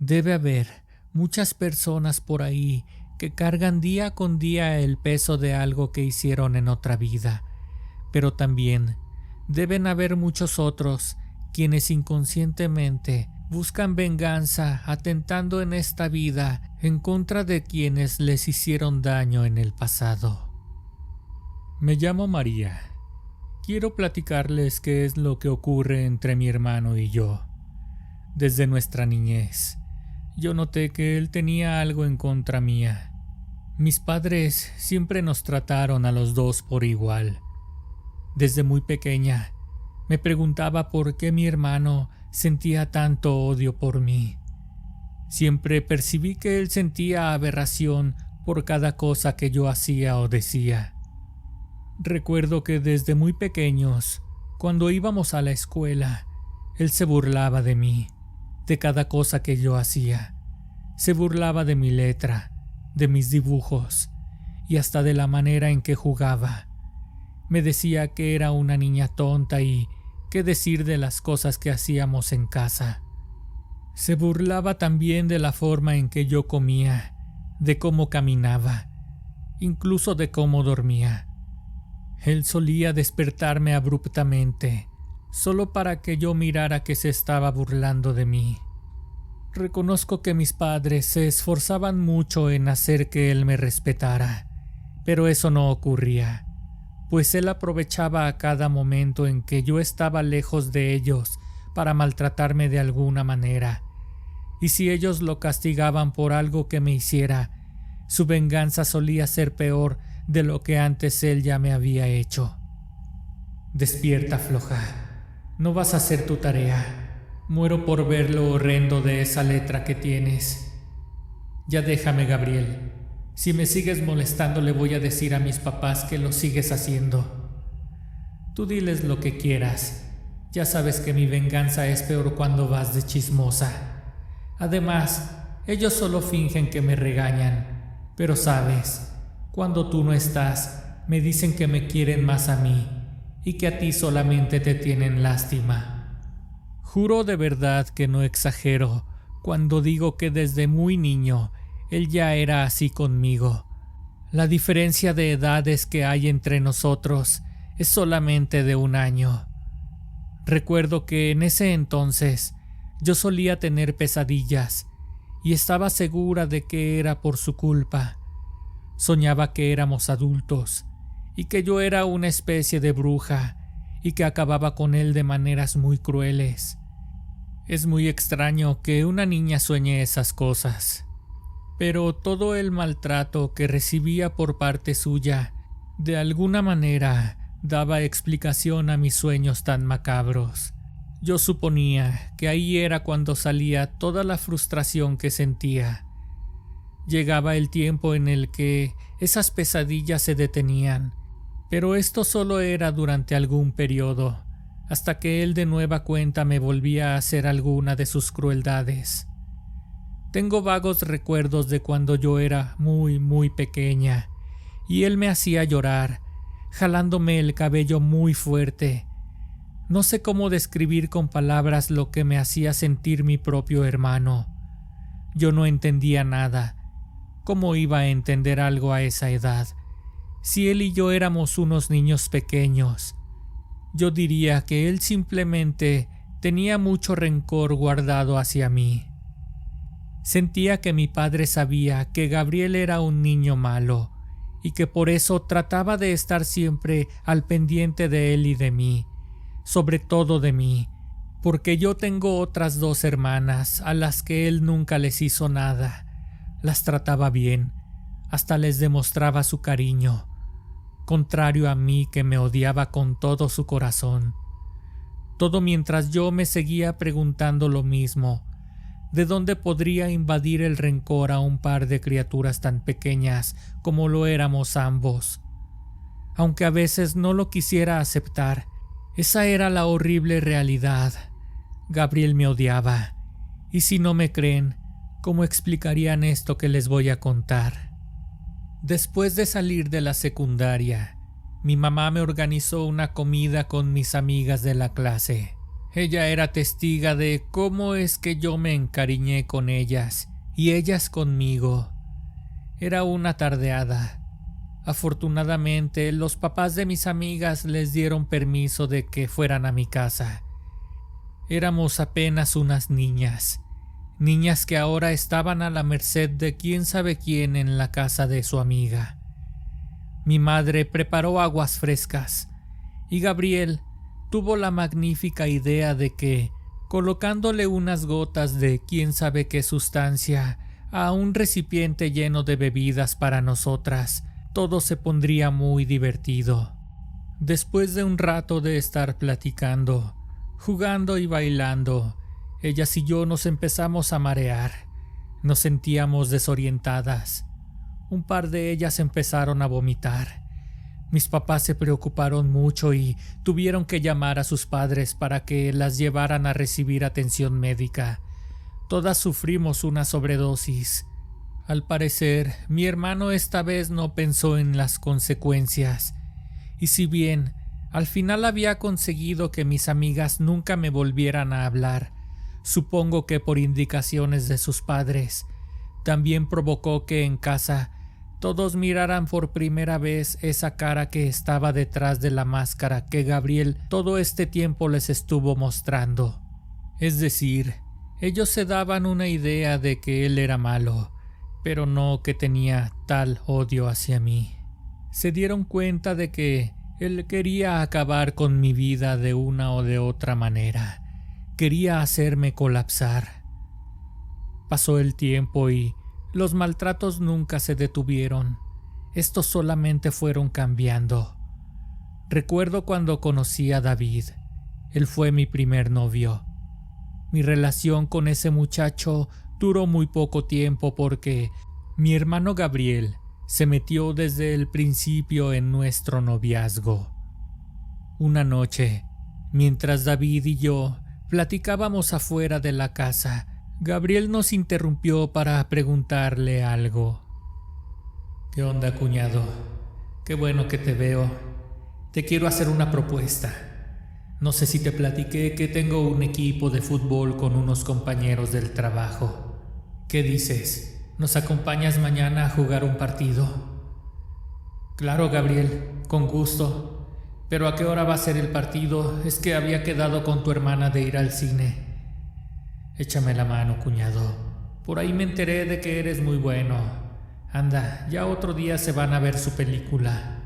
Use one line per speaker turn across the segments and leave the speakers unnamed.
Debe haber muchas personas por ahí que cargan día con día el peso de algo que hicieron en otra vida, pero también deben haber muchos otros quienes inconscientemente buscan venganza atentando en esta vida en contra de quienes les hicieron daño en el pasado. Me llamo María. Quiero platicarles qué es lo que ocurre entre mi hermano y yo. Desde nuestra niñez, yo noté que él tenía algo en contra mía. Mis padres siempre nos trataron a los dos por igual. Desde muy pequeña, me preguntaba por qué mi hermano sentía tanto odio por mí. Siempre percibí que él sentía aberración por cada cosa que yo hacía o decía. Recuerdo que desde muy pequeños, cuando íbamos a la escuela, él se burlaba de mí, de cada cosa que yo hacía. Se burlaba de mi letra, de mis dibujos y hasta de la manera en que jugaba. Me decía que era una niña tonta y qué decir de las cosas que hacíamos en casa. Se burlaba también de la forma en que yo comía, de cómo caminaba, incluso de cómo dormía. Él solía despertarme abruptamente, solo para que yo mirara que se estaba burlando de mí. Reconozco que mis padres se esforzaban mucho en hacer que él me respetara, pero eso no ocurría, pues él aprovechaba a cada momento en que yo estaba lejos de ellos para maltratarme de alguna manera, y si ellos lo castigaban por algo que me hiciera, su venganza solía ser peor de lo que antes él ya me había hecho. Despierta, floja. No vas a hacer tu tarea. Muero por ver lo horrendo de esa letra que tienes. Ya déjame, Gabriel. Si me sigues molestando le voy a decir a mis papás que lo sigues haciendo. Tú diles lo que quieras. Ya sabes que mi venganza es peor cuando vas de chismosa. Además, ellos solo fingen que me regañan. Pero sabes, cuando tú no estás, me dicen que me quieren más a mí y que a ti solamente te tienen lástima. Juro de verdad que no exagero cuando digo que desde muy niño él ya era así conmigo. La diferencia de edades que hay entre nosotros es solamente de 1 año. Recuerdo que en ese entonces yo solía tener pesadillas y estaba segura de que era por su culpa. Soñaba que éramos adultos y que yo era una especie de bruja y que acababa con él de maneras muy crueles. Es muy extraño que una niña sueñe esas cosas, pero todo el maltrato que recibía por parte suya de alguna manera daba explicación a mis sueños tan macabros. Yo suponía que ahí era cuando salía toda la frustración que sentía. Llegaba el tiempo en el que esas pesadillas se detenían, pero esto solo era durante algún periodo, hasta que él de nueva cuenta me volvía a hacer alguna de sus crueldades. Tengo vagos recuerdos de cuando yo era muy pequeña, y él me hacía llorar, jalándome el cabello muy fuerte. No sé cómo describir con palabras lo que me hacía sentir mi propio hermano. Yo no entendía nada. ¿Cómo iba a entender algo a esa edad? Si él y yo éramos unos niños pequeños. Yo diría que él simplemente tenía mucho rencor guardado hacia mí. Sentía que mi padre sabía que Gabriel era un niño malo y que por eso trataba de estar siempre al pendiente de él y de mí, sobre todo de mí, porque yo tengo otras 2 hermanas a las que él nunca les hizo nada. Las trataba bien, hasta les demostraba su cariño, contrario a mí que me odiaba con todo su corazón. Todo mientras yo me seguía preguntando lo mismo, ¿de dónde podría invadir el rencor a un par de criaturas tan pequeñas como lo éramos ambos? Aunque a veces no lo quisiera aceptar, esa era la horrible realidad. Gabriel me odiaba, y si no me creen, ¿cómo explicarían esto que les voy a contar? Después de salir de la secundaria, mi mamá me organizó una comida con mis amigas de la clase. Ella era testiga de cómo es que yo me encariñé con ellas y ellas conmigo. Era una tardeada. Afortunadamente, los papás de mis amigas les dieron permiso de que fueran a mi casa. Éramos apenas unas niñas que ahora estaban a la merced de quién sabe quién en la casa de su amiga. Mi madre preparó aguas frescas y Gabriel tuvo la magnífica idea de que, colocándole unas gotas de quién sabe qué sustancia a un recipiente lleno de bebidas para nosotras, todo se pondría muy divertido. Después de un rato de estar platicando, jugando y bailando, ellas y yo nos empezamos a marear. Nos sentíamos desorientadas. Un par de ellas empezaron a vomitar. Mis papás se preocuparon mucho y tuvieron que llamar a sus padres para que las llevaran a recibir atención médica. Todas sufrimos una sobredosis. Al parecer, mi hermano esta vez no pensó en las consecuencias. Y si bien al final había conseguido que mis amigas nunca me volvieran a hablar, supongo que por indicaciones de sus padres, también provocó que en casa todos miraran por primera vez esa cara que estaba detrás de la máscara que Gabriel todo este tiempo les estuvo mostrando. Es decir, ellos se daban una idea de que él era malo, pero no que tenía tal odio hacia mí. Se dieron cuenta de que él quería acabar con mi vida de una o de otra manera. Quería hacerme colapsar. Pasó el tiempo y los maltratos nunca se detuvieron. Estos solamente fueron cambiando. Recuerdo cuando conocí a David. Él fue mi primer novio. Mi relación con ese muchacho duró muy poco tiempo porque mi hermano Gabriel se metió desde el principio en nuestro noviazgo. Una noche, mientras David y yo platicábamos afuera de la casa, Gabriel nos interrumpió para preguntarle algo. ¿Qué onda, cuñado? Qué bueno que te veo. Te quiero hacer una propuesta. No sé si te platiqué que tengo un equipo de fútbol con unos compañeros del trabajo. ¿Qué dices? ¿Nos acompañas mañana a jugar un partido? Claro, Gabriel, con gusto. Pero ¿a qué hora va a ser el partido? Es que había quedado con tu hermana de ir al cine. Échame la mano, cuñado. Por ahí me enteré de que eres muy bueno. Anda, ya otro día se van a ver su película.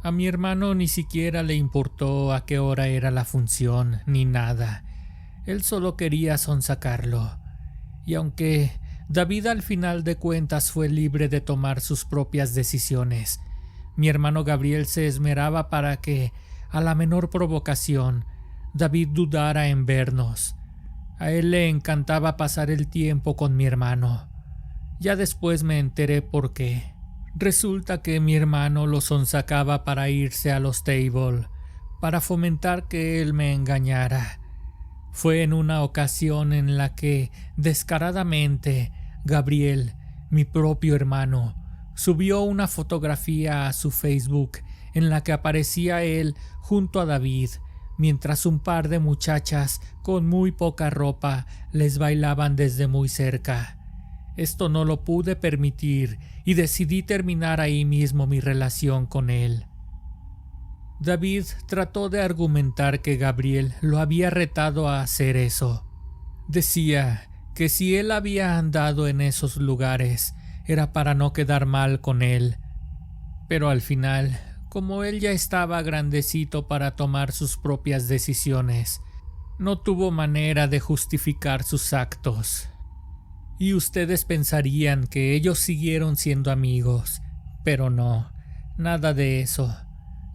A mi hermano ni siquiera le importó a qué hora era la función, ni nada. Él solo quería sonsacarlo. Y aunque David al final de cuentas fue libre de tomar sus propias decisiones, mi hermano Gabriel se esmeraba para que, a la menor provocación, David dudara en vernos. A él le encantaba pasar el tiempo con mi hermano. Ya después me enteré por qué. Resulta que mi hermano lo sonsacaba para irse a los tables, para fomentar que él me engañara. Fue en una ocasión en la que, descaradamente, Gabriel, mi propio hermano, subió una fotografía a su Facebook en la que aparecía él junto a David, mientras un par de muchachas con muy poca ropa les bailaban desde muy cerca. Esto no lo pude permitir y decidí terminar ahí mismo mi relación con él. David trató de argumentar que Gabriel lo había retado a hacer eso. Decía que si él había andado en esos lugares era para no quedar mal con él. Pero al final, como él ya estaba grandecito para tomar sus propias decisiones, no tuvo manera de justificar sus actos. Y ustedes pensarían que ellos siguieron siendo amigos, pero no, nada de eso.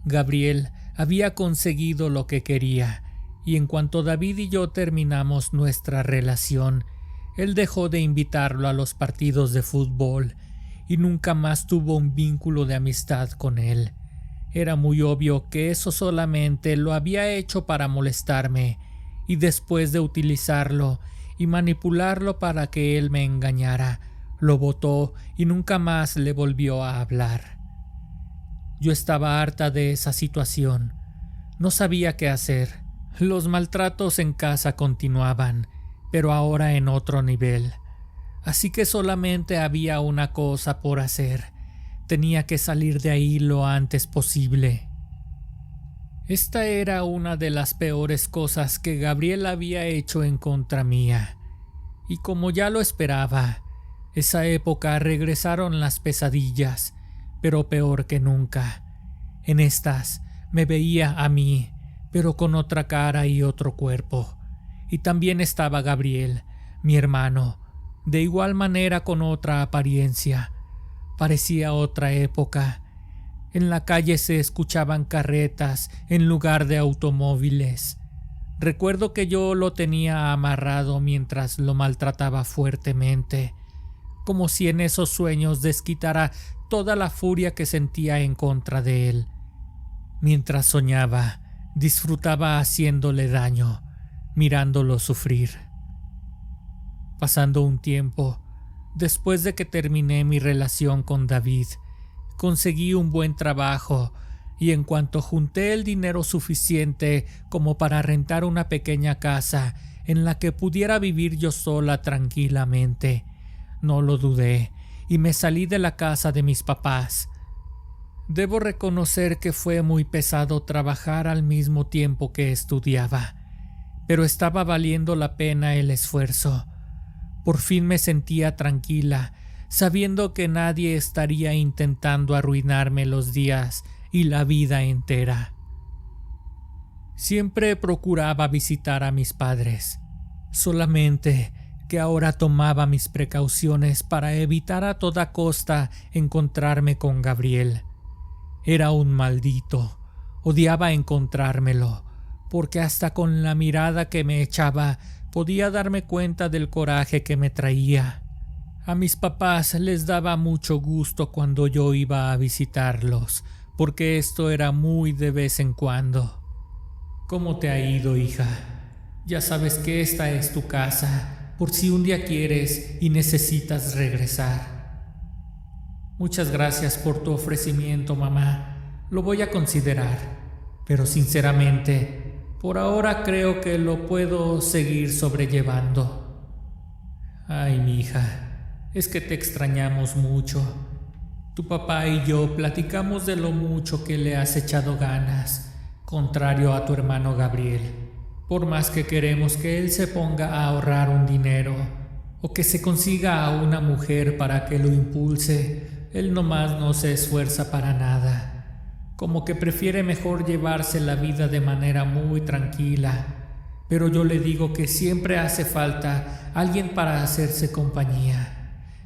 Gabriel había conseguido lo que quería, y en cuanto David y yo terminamos nuestra relación, él dejó de invitarlo a los partidos de fútbol y nunca más tuvo un vínculo de amistad con él. Era muy obvio que eso solamente lo había hecho para molestarme, y después de utilizarlo y manipularlo para que él me engañara, lo botó y nunca más le volvió a hablar. Yo estaba harta de esa situación. No sabía qué hacer. Los maltratos en casa continuaban, pero ahora en otro nivel. Así que solamente había una cosa por hacer. Tenía que salir de ahí lo antes posible. Esta era una de las peores cosas que Gabriel había hecho en contra mía. Y como ya lo esperaba, esa época regresaron las pesadillas, pero peor que nunca. En estas me veía a mí, pero con otra cara y otro cuerpo. Y también estaba Gabriel, mi hermano, de igual manera con otra apariencia. Parecía otra época. En la calle se escuchaban carretas en lugar de automóviles. Recuerdo que yo lo tenía amarrado mientras lo maltrataba fuertemente, como si en esos sueños desquitara toda la furia que sentía en contra de él. Mientras soñaba, disfrutaba haciéndole daño, mirándolo sufrir. Pasando un tiempo, después de que terminé mi relación con David, conseguí un buen trabajo y en cuanto junté el dinero suficiente como para rentar una pequeña casa en la que pudiera vivir yo sola tranquilamente, no lo dudé y me salí de la casa de mis papás. Debo reconocer que fue muy pesado trabajar al mismo tiempo que estudiaba, pero estaba valiendo la pena el esfuerzo. Por fin me sentía tranquila, sabiendo que nadie estaría intentando arruinarme los días y la vida entera. Siempre procuraba visitar a mis padres, solamente que ahora tomaba mis precauciones para evitar a toda costa encontrarme con Gabriel. Era un maldito, odiaba encontrármelo, porque hasta con la mirada que me echaba podía darme cuenta del coraje que me traía. A mis papás les daba mucho gusto cuando yo iba a visitarlos, porque esto era muy de vez en cuando. ¿Cómo te ha ido, hija? Ya sabes que esta es tu casa, por si un día quieres y necesitas regresar. Muchas gracias por tu ofrecimiento, mamá. Lo voy a considerar, pero sinceramente, por ahora creo que lo puedo seguir sobrellevando. Ay, mi hija. Es que te extrañamos mucho. Tu papá y yo platicamos de lo mucho que le has echado ganas, contrario a tu hermano Gabriel. Por más que queremos que él se ponga a ahorrar un dinero, o que se consiga a una mujer para que lo impulse, él nomás no se esfuerza para nada. Como que prefiere mejor llevarse la vida de manera muy tranquila. Pero yo le digo que siempre hace falta alguien para hacerse compañía.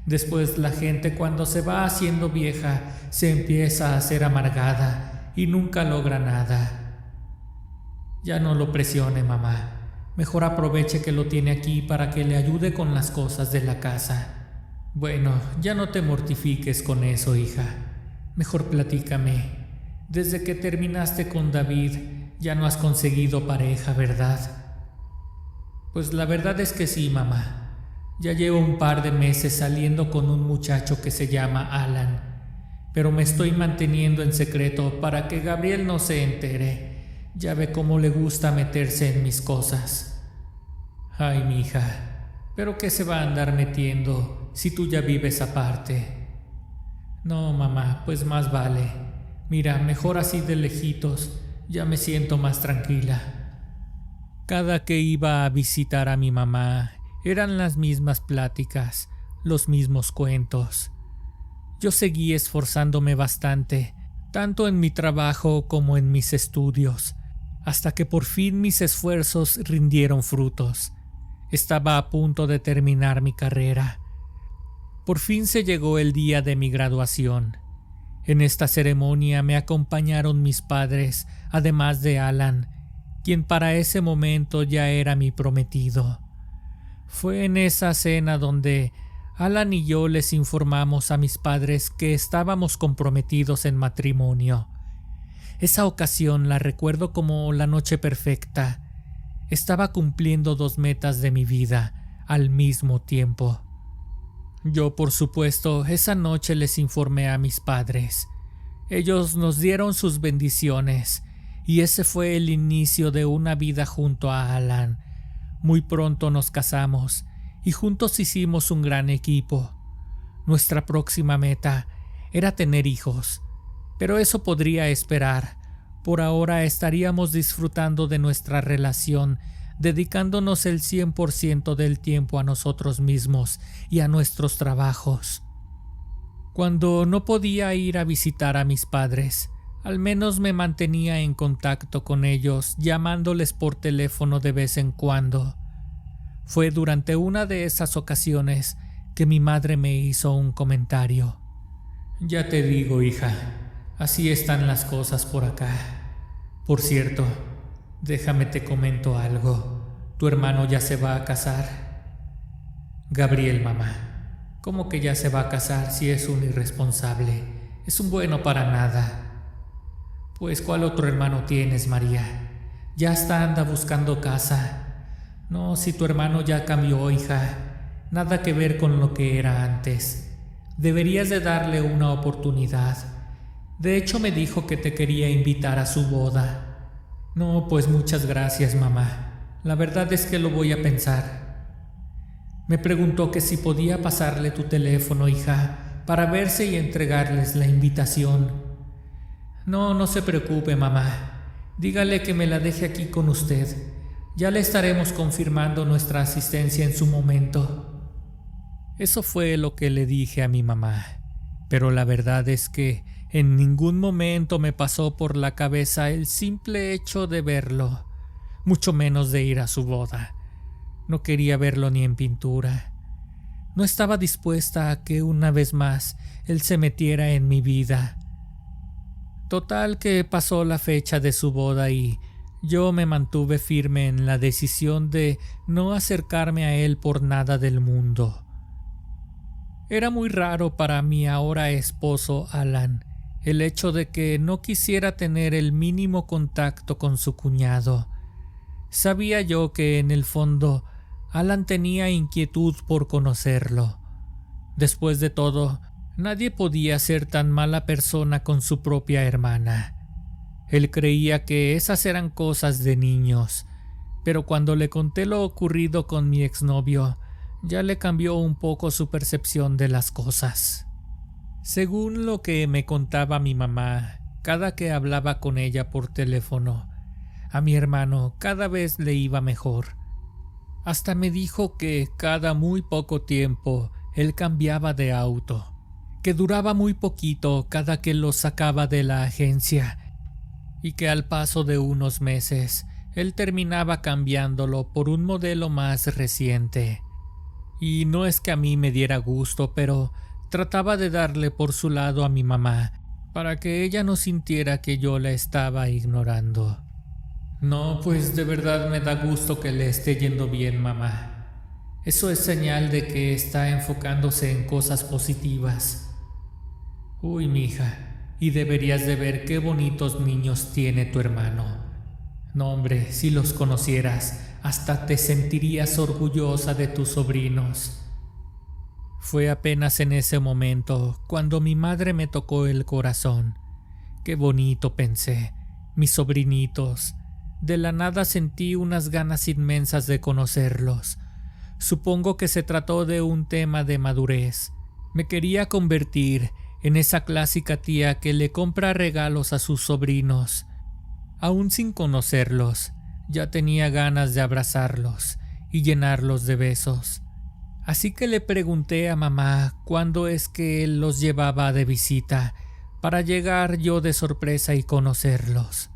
Después la gente cuando se va haciendo vieja se empieza a hacer amargada y nunca logra nada. Ya no lo presione, mamá. Mejor aproveche que lo tiene aquí para que le ayude con las cosas de la casa. Bueno, ya no te mortifiques con eso, hija. Mejor platícame. Desde que terminaste con David, ya no has conseguido pareja, ¿verdad? Pues la verdad es que sí, mamá. Ya llevo un par de meses saliendo con un muchacho que se llama Alan, pero me estoy manteniendo en secreto para que Gabriel no se entere. Ya ve cómo le gusta meterse en mis cosas. Ay, mi hija, ¿pero qué se va a andar metiendo si tú ya vives aparte? No, mamá, pues más vale. Mira, mejor así de lejitos, ya me siento más tranquila. Cada que iba a visitar a mi mamá, eran las mismas pláticas, los mismos cuentos. Yo seguí esforzándome bastante, tanto en mi trabajo como en mis estudios, hasta que por fin mis esfuerzos rindieron frutos. Estaba a punto de terminar mi carrera. Por fin se llegó el día de mi graduación. En esta ceremonia me acompañaron mis padres, además de Alan, quien para ese momento ya era mi prometido. Fue en esa cena donde Alan y yo les informamos a mis padres que estábamos comprometidos en matrimonio. Esa ocasión la recuerdo como la noche perfecta. Estaba cumpliendo 2 metas de mi vida al mismo tiempo. Yo, por supuesto, esa noche les informé a mis padres. Ellos nos dieron sus bendiciones y ese fue el inicio de una vida junto a Alan. Muy pronto nos casamos y juntos hicimos un gran equipo. Nuestra próxima meta era tener hijos, pero eso podría esperar. Por ahora estaríamos disfrutando de nuestra relación, dedicándonos el 100% del tiempo a nosotros mismos y a nuestros trabajos. Cuando no podía ir a visitar a mis padres, al menos me mantenía en contacto con ellos, llamándoles por teléfono de vez en cuando. Fue durante una de esas ocasiones que mi madre me hizo un comentario. Ya te digo, hija, así están las cosas por acá. Por cierto, déjame te comento algo. ¿Tu hermano ya se va a casar? Gabriel, mamá. ¿Cómo que ya se va a casar si es un irresponsable? Es un bueno para nada. Pues ¿cuál otro hermano tienes, María? Ya hasta anda buscando casa. No, si tu hermano ya cambió, hija. Nada que ver con lo que era antes. Deberías de darle una oportunidad. De hecho, me dijo que te quería invitar a su boda. No, pues muchas gracias, mamá. La verdad es que lo voy a pensar. Me preguntó que si podía pasarle tu teléfono, hija, para verse y entregarles la invitación. No, no se preocupe, mamá. Dígale que me la deje aquí con usted. Ya le estaremos confirmando nuestra asistencia en su momento. Eso fue lo que le dije a mi mamá. Pero la verdad es que en ningún momento me pasó por la cabeza el simple hecho de verlo, mucho menos de ir a su boda. No quería verlo ni en pintura. No estaba dispuesta a que una vez más él se metiera en mi vida. Total que pasó la fecha de su boda y yo me mantuve firme en la decisión de no acercarme a él por nada del mundo. Era muy raro para mi ahora esposo Alan el hecho de que no quisiera tener el mínimo contacto con su cuñado. Sabía yo que en el fondo Alan tenía inquietud por conocerlo. Después de todo, nadie podía ser tan mala persona con su propia hermana. Él creía que esas eran cosas de niños, pero cuando le conté lo ocurrido con mi exnovio, ya le cambió un poco su percepción de las cosas. Según lo que me contaba mi mamá, cada que hablaba con ella por teléfono, a mi hermano cada vez le iba mejor. Hasta me dijo que cada muy poco tiempo él cambiaba de auto, que duraba muy poquito cada que lo sacaba de la agencia y que al paso de unos meses él terminaba cambiándolo por un modelo más reciente. Y no es que a mí me diera gusto, pero trataba de darle por su lado a mi mamá para que ella no sintiera que yo la estaba ignorando. No, pues de verdad me da gusto que le esté yendo bien, mamá. Eso es señal de que está enfocándose en cosas positivas. Uy, mija, y deberías de ver qué bonitos niños tiene tu hermano. No, hombre, si los conocieras, hasta te sentirías orgullosa de tus sobrinos. Fue apenas en ese momento cuando mi madre me tocó el corazón. Qué bonito, pensé, mis sobrinitos. De la nada sentí unas ganas inmensas de conocerlos. Supongo que se trató de un tema de madurez. Me quería convertir en esa clásica tía que le compra regalos a sus sobrinos. Aún sin conocerlos, ya tenía ganas de abrazarlos y llenarlos de besos. Así que le pregunté a mamá cuándo es que él los llevaba de visita para llegar yo de sorpresa y conocerlos.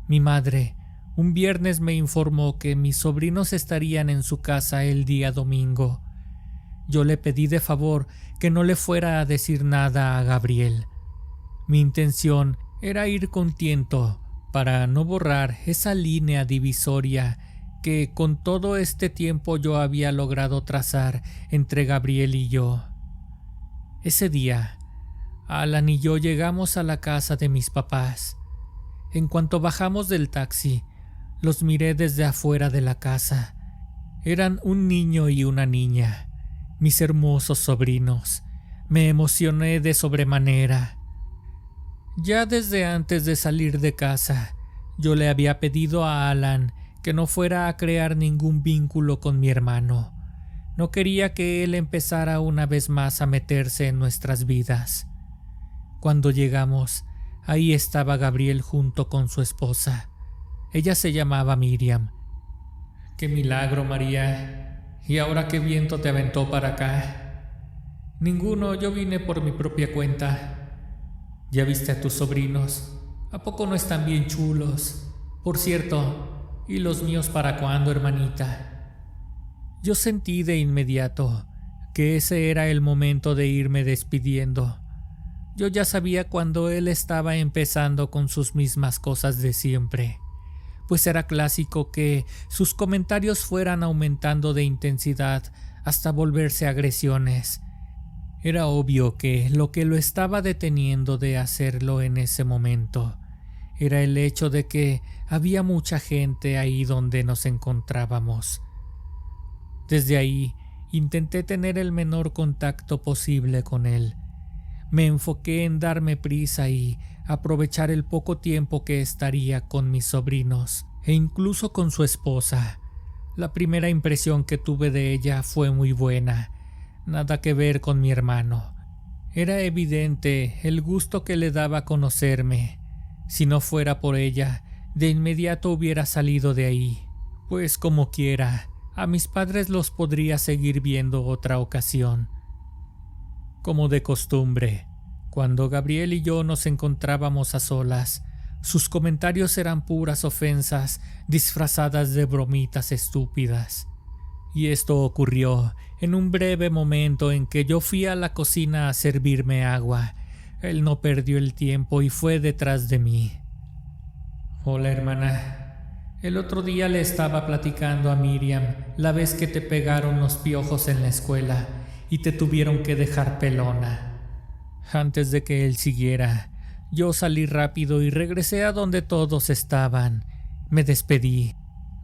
Mi madre un viernes me informó que mis sobrinos estarían en su casa el día domingo. Yo le pedí de favor que no le fuera a decir nada a Gabriel. Mi intención era ir con tiento para no borrar esa línea divisoria que con todo este tiempo yo había logrado trazar entre Gabriel y yo. Ese día, Alan y yo llegamos a la casa de mis papás. En cuanto bajamos del taxi, los miré desde afuera de la casa. Eran un niño y una niña, mis hermosos sobrinos. Me emocioné de sobremanera. Ya desde antes de salir de casa, Yo le había pedido a Alan que no fuera a crear ningún vínculo con mi hermano. No quería que él empezara una vez más a meterse en nuestras vidas. Cuando llegamos, ahí estaba Gabriel junto con su esposa. Ella se llamaba Miriam. ¡Qué milagro, María! ¿Y ahora qué viento te aventó para acá? Ninguno, yo vine por mi propia cuenta. ¿Ya viste a tus sobrinos? ¿A poco no están bien chulos? Por cierto, ¿y los míos para cuándo, hermanita? Yo sentí de inmediato que ese era el momento de irme despidiendo. Yo ya sabía cuando él estaba empezando con sus mismas cosas de siempre, pues era clásico que sus comentarios fueran aumentando de intensidad hasta volverse agresiones. Era obvio que lo que lo estaba deteniendo de hacerlo en ese momento era el hecho de que había mucha gente ahí donde nos encontrábamos. Desde ahí intenté tener el menor contacto posible con él. Me enfoqué en darme prisa y aprovechar el poco tiempo que estaría con mis sobrinos e incluso con su esposa. La primera impresión que tuve de ella fue muy buena, nada que ver con mi hermano. Era evidente el gusto que le daba conocerme. Si no fuera por ella, de inmediato hubiera salido de ahí, pues como quiera, a mis padres los podría seguir viendo otra ocasión. Como de costumbre, cuando Gabriel y yo nos encontrábamos a solas, sus comentarios eran puras ofensas disfrazadas de bromitas estúpidas. Y esto ocurrió en un breve momento en que yo fui a la cocina a servirme agua. Él no perdió el tiempo y fue detrás de mí. Hola, hermana. El otro día le estaba platicando a Miriam la vez que te pegaron los piojos en la escuela y te tuvieron que dejar pelona. Antes de que él siguiera, yo salí rápido y regresé a donde todos estaban. Me despedí.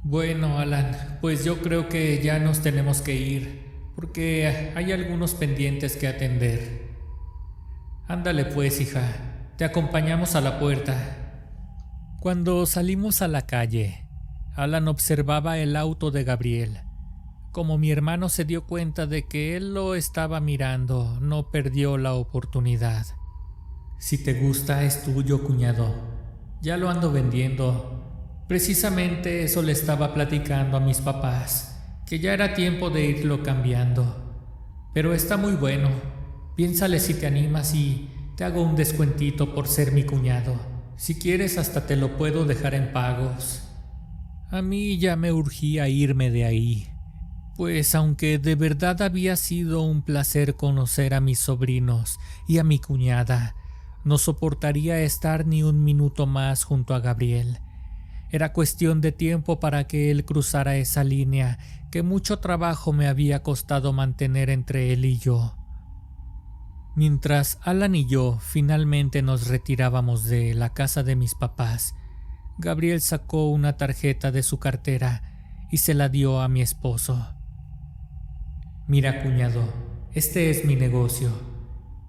Bueno, Alan, pues yo creo que ya nos tenemos que ir, porque hay algunos pendientes que atender. Ándale pues, hija, te acompañamos a la puerta. Cuando salimos a la calle, Alan observaba el auto de Gabriel. Como mi hermano se dio cuenta de que él lo estaba mirando, no perdió la oportunidad. Si te gusta, es tuyo, cuñado. Ya lo ando vendiendo. Precisamente eso le estaba platicando a mis papás, que ya era tiempo de irlo cambiando. Pero está muy bueno. Piénsale si te animas y te hago un descuentito por ser mi cuñado. Si quieres, hasta te lo puedo dejar en pagos. A mí ya me urgía irme de ahí, pues aunque de verdad había sido un placer conocer a mis sobrinos y a mi cuñada, no soportaría estar ni un minuto más junto a Gabriel. Era cuestión de tiempo para que él cruzara esa línea que mucho trabajo me había costado mantener entre él y yo. Mientras Alan y yo finalmente nos retirábamos de la casa de mis papás, Gabriel sacó una tarjeta de su cartera y se la dio a mi esposo. Mira, cuñado, este es mi negocio.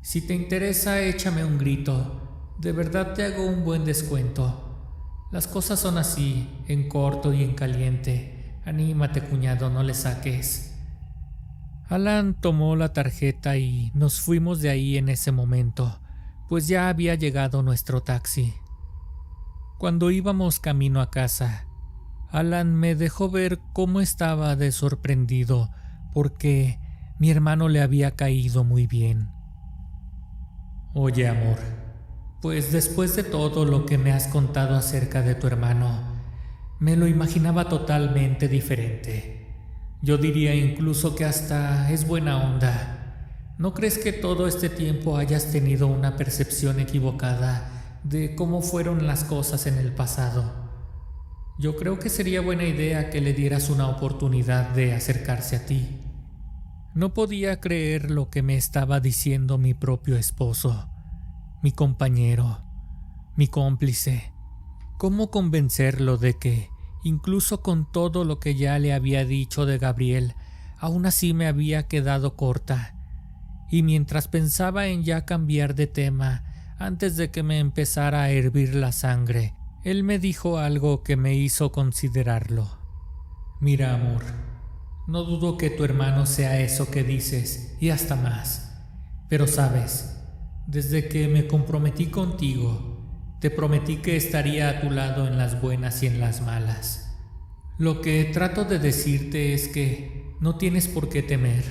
Si te interesa, échame un grito. De verdad te hago un buen descuento. Las cosas son así, en corto y en caliente. Anímate, cuñado, no le saques. Alan tomó la tarjeta y nos fuimos de ahí en ese momento, pues ya había llegado nuestro taxi. Cuando íbamos camino a casa, Alan me dejó ver cómo estaba de sorprendido porque mi hermano le había caído muy bien. Oye, amor, pues después de todo lo que me has contado acerca de tu hermano, me lo imaginaba totalmente diferente. Yo diría incluso que hasta es buena onda. ¿No crees que todo este tiempo hayas tenido una percepción equivocada de cómo fueron las cosas en el pasado? Yo creo que sería buena idea que le dieras una oportunidad de acercarse a ti. No podía creer lo que me estaba diciendo mi propio esposo, mi compañero, mi cómplice. ¿Cómo convencerlo de que, incluso con todo lo que ya le había dicho de Gabriel, aún así me había quedado corta? Y mientras pensaba en ya cambiar de tema, antes de que me empezara a hervir la sangre, Él me dijo algo que me hizo considerarlo. Mira, amor, no dudo que tu hermano sea eso que dices y hasta más. Pero sabes, desde que me comprometí contigo, te prometí que estaría a tu lado en las buenas y en las malas. Lo que trato de decirte es que no tienes por qué temer.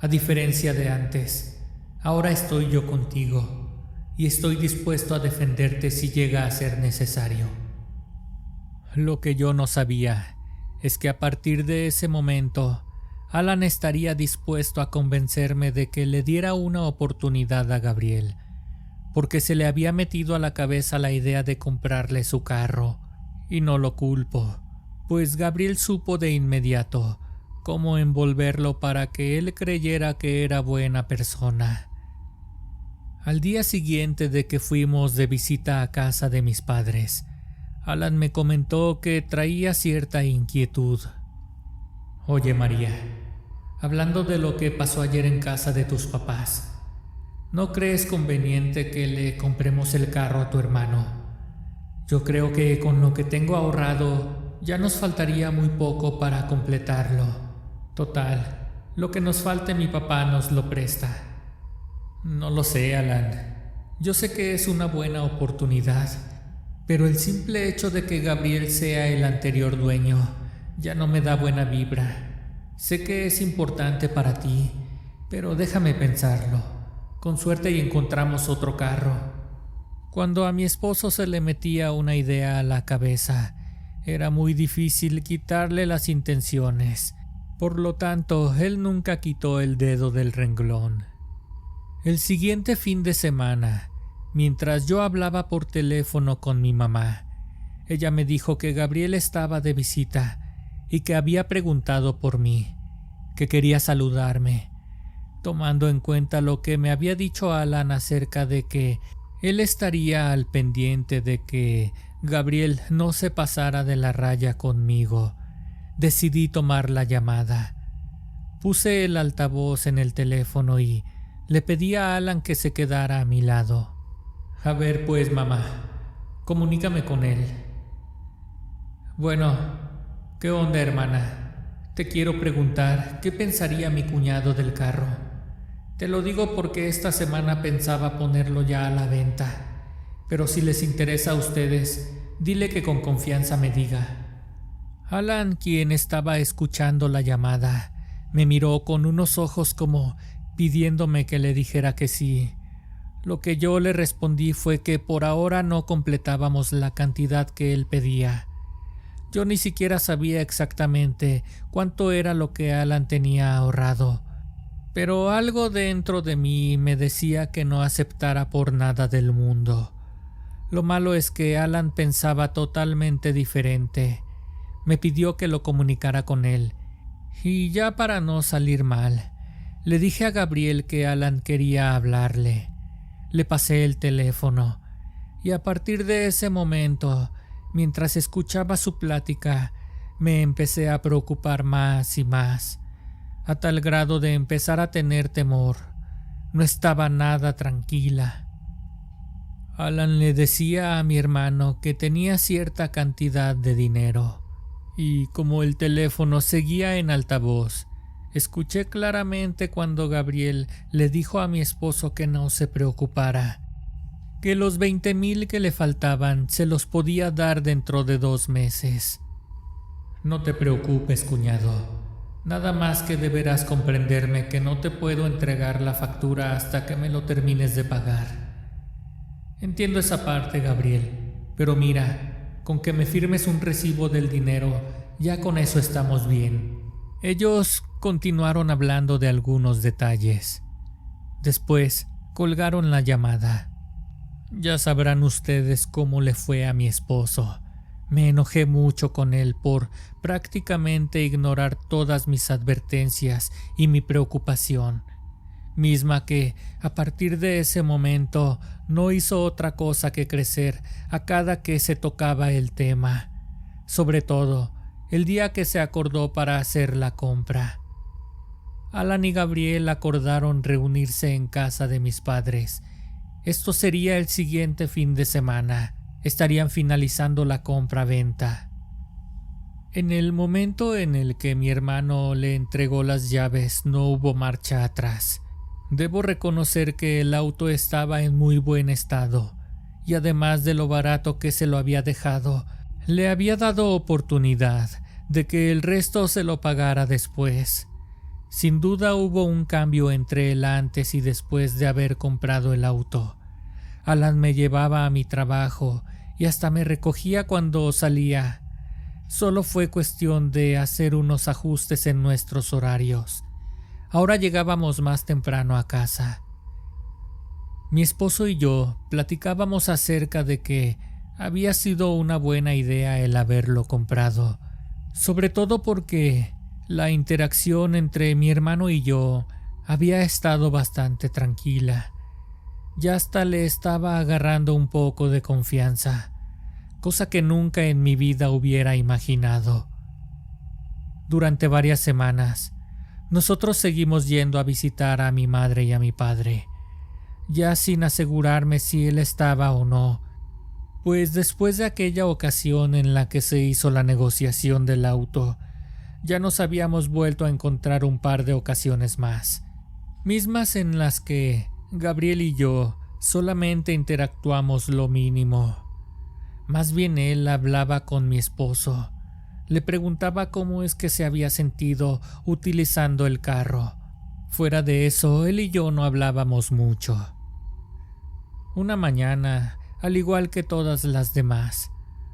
A diferencia de antes, ahora estoy yo contigo y estoy dispuesto a defenderte si llega a ser necesario. Lo que yo no sabía es que a partir de ese momento, Alan estaría dispuesto a convencerme de que le diera una oportunidad a Gabriel, porque se le había metido a la cabeza la idea de comprarle su carro, y no lo culpo, pues Gabriel supo de inmediato cómo envolverlo para que él creyera que era buena persona. Al día siguiente de que fuimos de visita a casa de mis padres, Alan me comentó que traía cierta inquietud. Oye, María, hablando de lo que pasó ayer en casa de tus papás, ¿no crees conveniente que le compremos el carro a tu hermano? Yo creo que con lo que tengo ahorrado ya nos faltaría muy poco para completarlo. Total, lo que nos falte mi papá nos lo presta. No lo sé, Alan. Yo sé que es una buena oportunidad, pero el simple hecho de que Gabriel sea el anterior dueño ya no me da buena vibra. Sé que es importante para ti, pero déjame pensarlo. Con suerte y encontramos otro carro. Cuando a mi esposo se le metía una idea a la cabeza, era muy difícil quitarle las intenciones. Por lo tanto, él nunca quitó el dedo del renglón. El siguiente fin de semana, mientras yo hablaba por teléfono con mi mamá, ella me dijo que Gabriel estaba de visita y que había preguntado por mí, que quería saludarme, tomando en cuenta lo que me había dicho Alan acerca de que él estaría al pendiente de que Gabriel no se pasara de la raya conmigo. Decidí tomar la llamada. Puse el altavoz en el teléfono y le pedí a Alan que se quedara a mi lado. A ver pues, mamá, comunícame con él. Bueno, ¿qué onda, hermana? Te quiero preguntar, ¿qué pensaría mi cuñado del carro? Te lo digo porque esta semana pensaba ponerlo ya a la venta, pero si les interesa a ustedes, dile que con confianza me diga. Alan, quien estaba escuchando la llamada, me miró con unos ojos como pidiéndome que le dijera que sí. Lo que yo le respondí fue que por ahora no completábamos la cantidad que él pedía. Yo ni siquiera sabía exactamente cuánto era lo que Alan tenía ahorrado, pero algo dentro de mí me decía que no aceptara por nada del mundo. Lo malo es que Alan pensaba totalmente diferente. Me pidió que lo comunicara con él, y ya para no salir mal, le dije a Gabriel que Alan quería hablarle. Le pasé el teléfono, y a partir de ese momento, mientras escuchaba su plática, me empecé a preocupar más y más, a tal grado de empezar a tener temor. No estaba nada tranquila. Alan le decía a mi hermano que tenía cierta cantidad de dinero, y como el teléfono seguía en altavoz, escuché claramente cuando Gabriel le dijo a mi esposo que no se preocupara, que los 20,000 que le faltaban se los podía dar dentro de 2 meses. No te preocupes, cuñado. Nada más que deberás comprenderme que no te puedo entregar la factura hasta que me lo termines de pagar. Entiendo esa parte, Gabriel, pero mira, con que me firmes un recibo del dinero, ya con eso estamos bien. Ellos continuaron hablando de algunos detalles. Después colgaron la llamada. Ya sabrán ustedes cómo le fue a mi esposo. Me enojé mucho con él por prácticamente ignorar todas mis advertencias y mi preocupación, misma que a partir de ese momento no hizo otra cosa que crecer a cada que se tocaba el tema, sobre todo el día que se acordó para hacer la compra. Alan y Gabriel acordaron reunirse en casa de mis padres. Esto sería el siguiente fin de semana, estarían finalizando la compra-venta. En el momento en el que mi hermano le entregó las llaves, no hubo marcha atrás. Debo reconocer que el auto estaba en muy buen estado, y además de lo barato que se lo había dejado, le había dado oportunidad de que el resto se lo pagara después. Sin duda hubo un cambio entre el antes y después de haber comprado el auto. Alan me llevaba a mi trabajo y hasta me recogía cuando salía. Solo fue cuestión de hacer unos ajustes en nuestros horarios. Ahora llegábamos más temprano a casa. Mi esposo y yo platicábamos acerca de que había sido una buena idea el haberlo comprado, sobre todo porque la interacción entre mi hermano y yo había estado bastante tranquila. Ya hasta le estaba agarrando un poco de confianza, cosa que nunca en mi vida hubiera imaginado. Durante varias semanas, nosotros seguimos yendo a visitar a mi madre y a mi padre, ya sin asegurarme si él estaba o no, pues después de aquella ocasión en la que se hizo la negociación del auto, ya nos habíamos vuelto a encontrar un par de ocasiones más, mismas en las que Gabriel y yo solamente interactuamos lo mínimo. Más bien él hablaba con mi esposo. Le preguntaba cómo es que se había sentido utilizando el carro. Fuera de eso, él y yo no hablábamos mucho. Una mañana, al igual que todas las demás,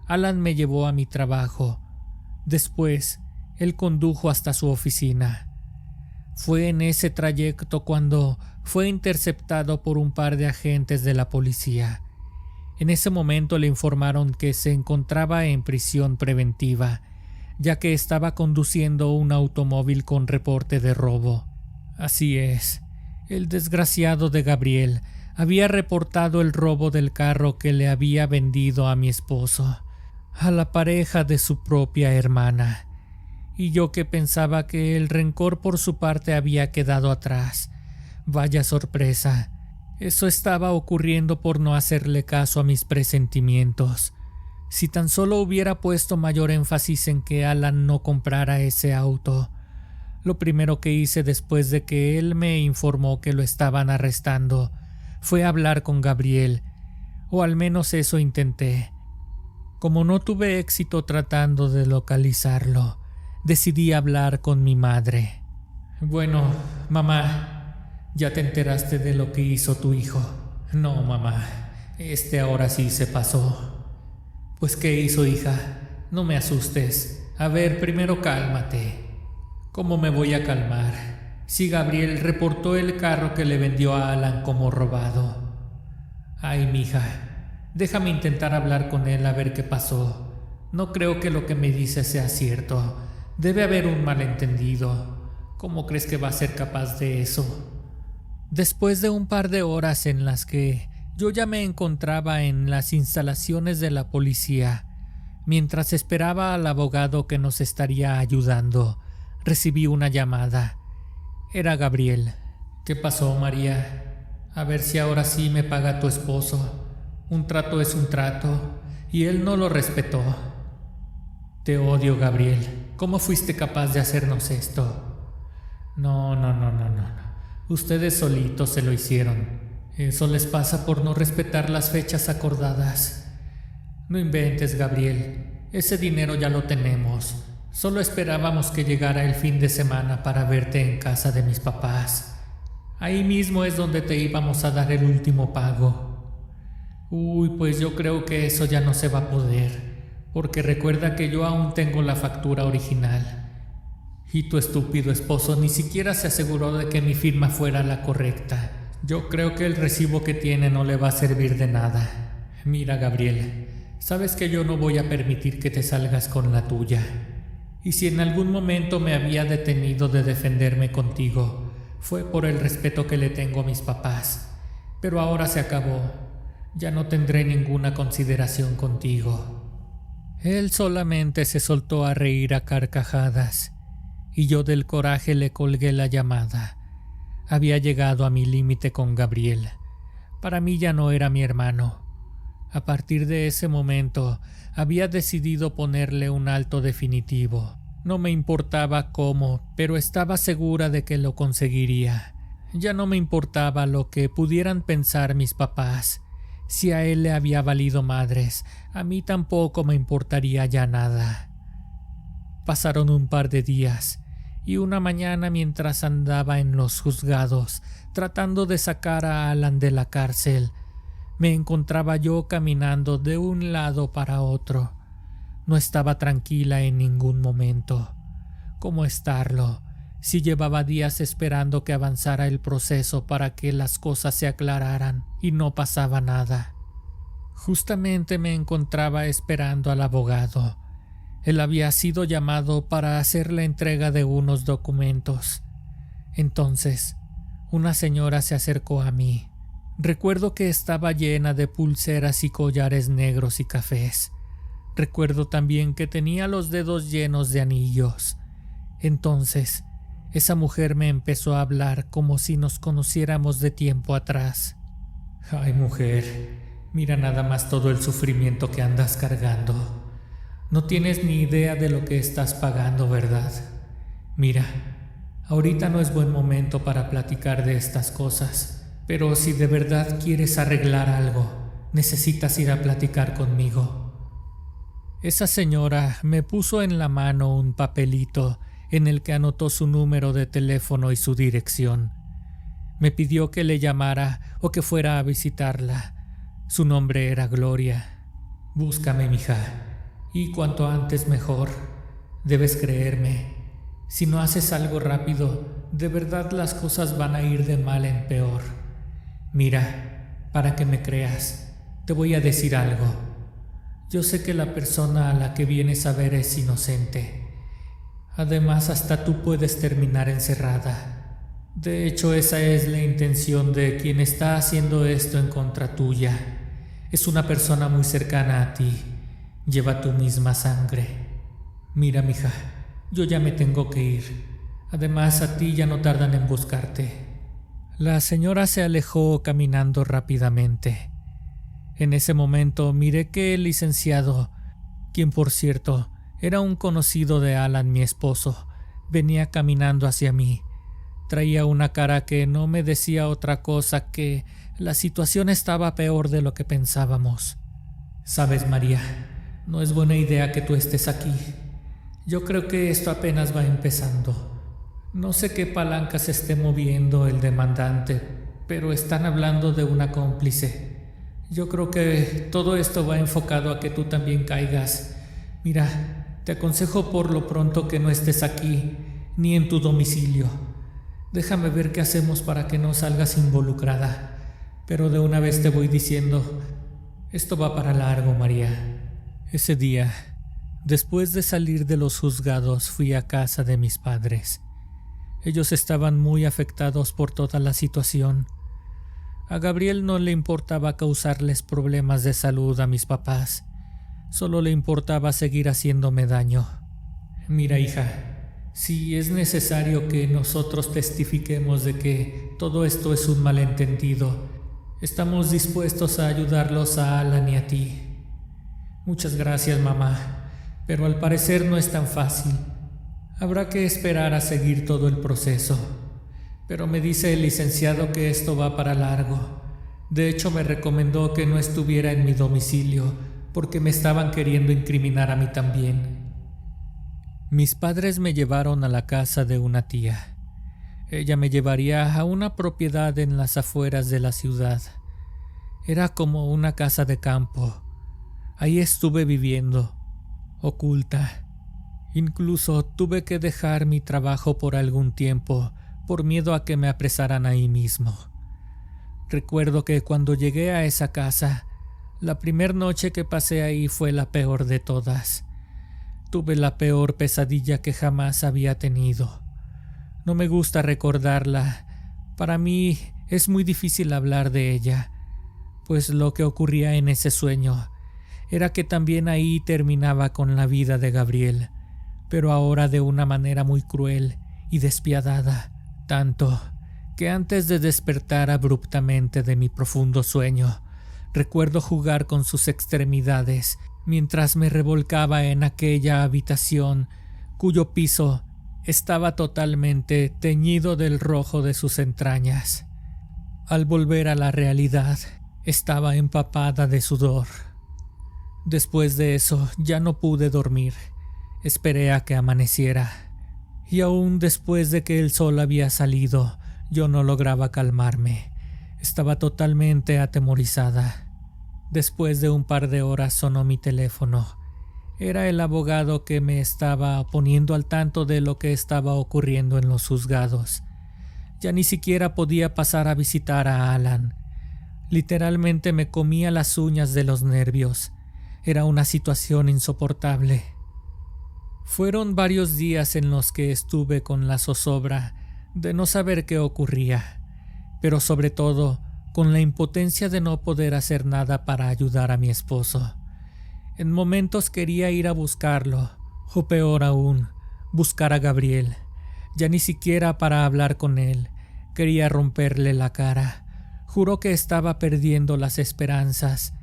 Alan me llevó a mi trabajo. Después, él condujo hasta su oficina. Fue en ese trayecto cuando fue interceptado por un par de agentes de la policía. En ese momento le informaron que se encontraba en prisión preventiva, ya que estaba conduciendo un automóvil con reporte de robo. Así es, el desgraciado de Gabriel había reportado el robo del carro que le había vendido a mi esposo, a la pareja de su propia hermana. Y yo que pensaba que el rencor por su parte había quedado atrás. Vaya sorpresa. Eso estaba ocurriendo por no hacerle caso a mis presentimientos. Si tan solo hubiera puesto mayor énfasis en que Alan no comprara ese auto. Lo primero que hice después de que él me informó que lo estaban arrestando fue hablar con Gabriel, o al menos eso intenté. Como no tuve éxito tratando de localizarlo, decidí hablar con mi madre. Bueno, mamá, ¿ya te enteraste de lo que hizo tu hijo? No, mamá, ahora sí se pasó. Pues, ¿qué hizo, hija? No me asustes. A ver, primero cálmate. ¿Cómo me voy a calmar? Si Gabriel reportó el carro que le vendió a Alan como robado. Ay, mija, déjame intentar hablar con él a ver qué pasó. No creo que lo que me dice sea cierto. Debe haber un malentendido. ¿Cómo crees que va a ser capaz de eso? Después de un par de horas en las que yo ya me encontraba en las instalaciones de la policía, mientras esperaba al abogado que nos estaría ayudando, recibí una llamada. Era Gabriel. ¿Qué pasó, María? A ver si ahora sí me paga tu esposo. Un trato es un trato, y él no lo respetó. Te odio, Gabriel. ¿Cómo fuiste capaz de hacernos esto? No. Ustedes solitos se lo hicieron. Eso les pasa por no respetar las fechas acordadas. No inventes, Gabriel. Ese dinero ya lo tenemos. Solo esperábamos que llegara el fin de semana para verte en casa de mis papás. Ahí mismo es donde te íbamos a dar el último pago. Uy, pues yo creo que eso ya no se va a poder, porque recuerda que yo aún tengo la factura original. Y tu estúpido esposo ni siquiera se aseguró de que mi firma fuera la correcta. Yo creo que el recibo que tiene no le va a servir de nada. Mira, Gabriel, sabes que yo no voy a permitir que te salgas con la tuya. Y si en algún momento me había detenido de defenderme contigo, fue por el respeto que le tengo a mis papás. Pero ahora se acabó. Ya no tendré ninguna consideración contigo. Él solamente se soltó a reír a carcajadas, y yo del coraje le colgué la llamada. Había llegado a mi límite con Gabriel. Para mí ya no era mi hermano. A partir de ese momento, había decidido ponerle un alto definitivo. No me importaba cómo, pero estaba segura de que lo conseguiría. Ya no me importaba lo que pudieran pensar mis papás. Si a él le había valido madres, a mí tampoco me importaría ya nada. Pasaron un par de días, y una mañana mientras andaba en los juzgados, tratando de sacar a Alan de la cárcel, me encontraba yo caminando de un lado para otro. No estaba tranquila en ningún momento. ¿Cómo estarlo si llevaba días esperando que avanzara el proceso para que las cosas se aclararan y no pasaba nada? Justamente me encontraba esperando al abogado. Él había sido llamado para hacer la entrega de unos documentos. Entonces, una señora se acercó a mí. Recuerdo que estaba llena de pulseras y collares negros y cafés. Recuerdo también que tenía los dedos llenos de anillos. Entonces, esa mujer me empezó a hablar como si nos conociéramos de tiempo atrás. «Ay, mujer, mira nada más todo el sufrimiento que andas cargando. No tienes ni idea de lo que estás pagando, ¿verdad? Mira, ahorita no es buen momento para platicar de estas cosas, pero si de verdad quieres arreglar algo, necesitas ir a platicar conmigo». Esa señora me puso en la mano un papelito en el que anotó su número de teléfono y su dirección. Me pidió que le llamara o que fuera a visitarla. Su nombre era Gloria. «Búscame, mija, y cuanto antes mejor. Debes creerme. Si no haces algo rápido, de verdad las cosas van a ir de mal en peor. Mira, para que me creas, te voy a decir algo. Yo sé que la persona a la que vienes a ver es inocente. Además, hasta tú puedes terminar encerrada. De hecho, esa es la intención de quien está haciendo esto en contra tuya. Es una persona muy cercana a ti. Lleva tu misma sangre. Mira, mija, yo ya me tengo que ir. Además, a ti ya no tardan en buscarte». La señora se alejó caminando rápidamente. En ese momento miré que el licenciado, quien por cierto era un conocido de Alan, mi esposo, venía caminando hacia mí. Traía una cara que no me decía otra cosa que la situación estaba peor de lo que pensábamos. «Sabes, María, no es buena idea que tú estés aquí. Yo creo que esto apenas va empezando. No sé qué palanca se esté moviendo el demandante, pero están hablando de una cómplice. Yo creo que todo esto va enfocado a que tú también caigas. Mira, te aconsejo por lo pronto que no estés aquí, ni en tu domicilio. Déjame ver qué hacemos para que no salgas involucrada. Pero de una vez te voy diciendo, esto va para largo, María». Ese día, después de salir de los juzgados, fui a casa de mis padres. Ellos estaban muy afectados por toda la situación. A Gabriel no le importaba causarles problemas de salud a mis papás. Solo le importaba seguir haciéndome daño. «Mira, hija, si es necesario que nosotros testifiquemos de que todo esto es un malentendido, estamos dispuestos a ayudarlos a Alan y a ti». «Muchas gracias, mamá, pero al parecer no es tan fácil. Habrá que esperar a seguir todo el proceso. Pero me dice el licenciado que esto va para largo. De hecho, me recomendó que no estuviera en mi domicilio porque me estaban queriendo incriminar a mí también». Mis padres me llevaron a la casa de una tía. Ella me llevaría a una propiedad en las afueras de la ciudad. Era como una casa de campo. Ahí estuve viviendo, oculta. Incluso tuve que dejar mi trabajo por algún tiempo por miedo a que me apresaran ahí mismo. Recuerdo que cuando llegué a esa casa, la primer noche que pasé ahí fue la peor de todas. Tuve la peor pesadilla que jamás había tenido. No me gusta recordarla. Para mí es muy difícil hablar de ella, pues lo que ocurría en ese sueño era que también ahí terminaba con la vida de Gabriel, pero ahora de una manera muy cruel y despiadada, tanto que antes de despertar abruptamente de mi profundo sueño, Recuerdo jugar con sus extremidades mientras me revolcaba en aquella habitación cuyo piso estaba totalmente teñido del rojo de sus entrañas. Al volver a la realidad, estaba empapada de sudor. Después de eso, ya no pude dormir. Esperé a que amaneciera. Y aún después de que el sol había salido, yo no lograba calmarme. Estaba totalmente atemorizada. Después de un par de horas sonó mi teléfono. Era el abogado que me estaba poniendo al tanto de lo que estaba ocurriendo en los juzgados. Ya ni siquiera podía pasar a visitar a Alan. Literalmente me comía las uñas de los nervios. Era una situación insoportable. Fueron varios días en los que estuve con la zozobra de no saber qué ocurría, pero sobre todo con la impotencia de no poder hacer nada para ayudar a mi esposo. En momentos quería ir a buscarlo, o peor aún, buscar a Gabriel. Ya ni siquiera para hablar con él, quería romperle la cara. Juró que estaba perdiendo las esperanzas.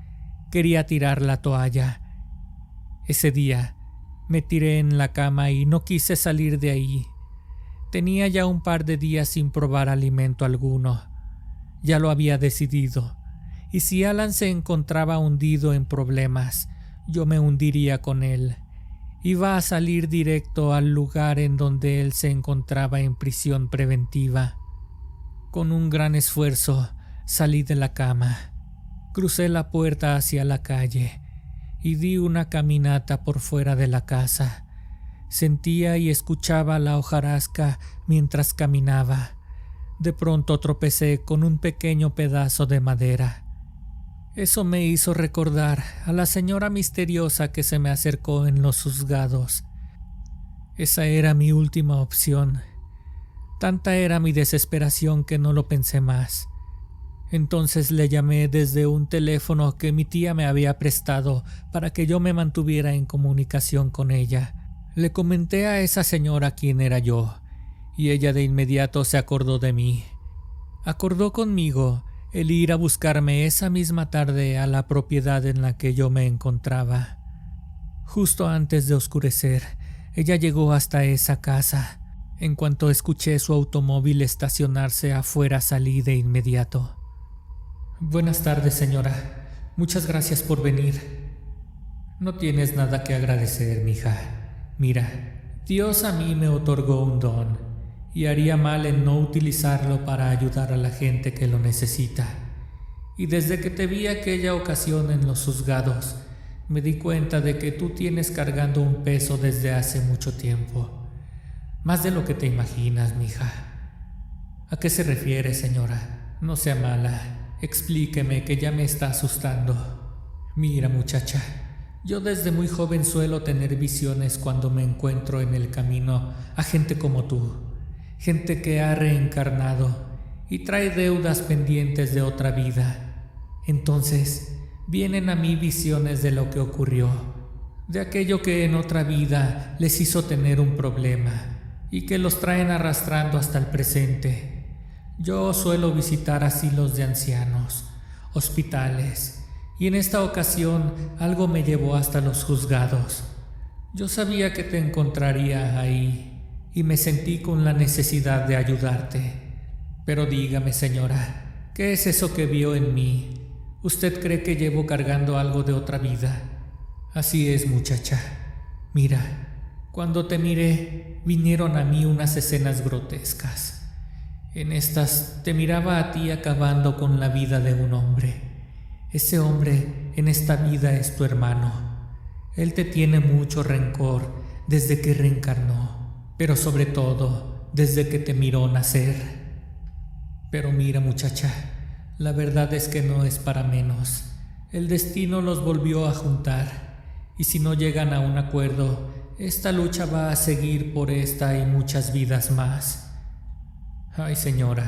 Quería tirar la toalla. Ese día me tiré en la cama y no quise salir de ahí. Tenía ya un par de días sin probar alimento alguno. Ya lo había decidido. Y si Alan se encontraba hundido en problemas, yo me hundiría con él. Iba a salir directo al lugar en donde él se encontraba en prisión preventiva. Con un gran esfuerzo, salí de la cama. Crucé la puerta hacia la calle y di una caminata por fuera de la casa. Sentía y escuchaba la hojarasca mientras caminaba. De pronto tropecé con un pequeño pedazo de madera. Eso me hizo recordar a la señora misteriosa que se me acercó en los juzgados. Esa era mi última opción. Tanta era mi desesperación que no lo pensé más. Entonces le llamé desde un teléfono que mi tía me había prestado para que yo me mantuviera en comunicación con ella. Le comenté a esa señora quién era yo, y ella de inmediato se acordó de mí. Acordó conmigo el ir a buscarme esa misma tarde a la propiedad en la que yo me encontraba. Justo antes de oscurecer, ella llegó hasta esa casa. En cuanto escuché su automóvil estacionarse afuera, salí de inmediato. «Buenas tardes, señora. Muchas gracias por venir». «No tienes nada que agradecer, mija. Mira, Dios a mí me otorgó un don, y haría mal en no utilizarlo para ayudar a la gente que lo necesita. Y desde que te vi aquella ocasión en los juzgados, me di cuenta de que tú tienes cargando un peso desde hace mucho tiempo. Más de lo que te imaginas, mija». «¿A qué se refiere, señora? No sea mala. Explíqueme, que ya me está asustando». «Mira, muchacha, yo desde muy joven suelo tener visiones cuando me encuentro en el camino a gente como tú, gente que ha reencarnado y trae deudas pendientes de otra vida. Entonces vienen a mí visiones de lo que ocurrió, de aquello que en otra vida les hizo tener un problema y que los traen arrastrando hasta el presente. Yo suelo visitar asilos de ancianos, hospitales, y en esta ocasión algo me llevó hasta los juzgados. Yo sabía que te encontraría ahí y me sentí con la necesidad de ayudarte. Pero dígame, señora, ¿qué es eso que vio en mí? ¿Usted cree que llevo cargando algo de otra vida?» «Así es, muchacha. Mira, cuando te miré, vinieron a mí unas escenas grotescas. En estas te miraba a ti acabando con la vida de un hombre. Ese hombre en esta vida es tu hermano. Él te tiene mucho rencor desde que reencarnó, pero sobre todo desde que te miró nacer. Pero mira, muchacha, la verdad es que no es para menos. El destino los volvió a juntar, y si no llegan a un acuerdo, esta lucha va a seguir por esta y muchas vidas más. Ay, señora,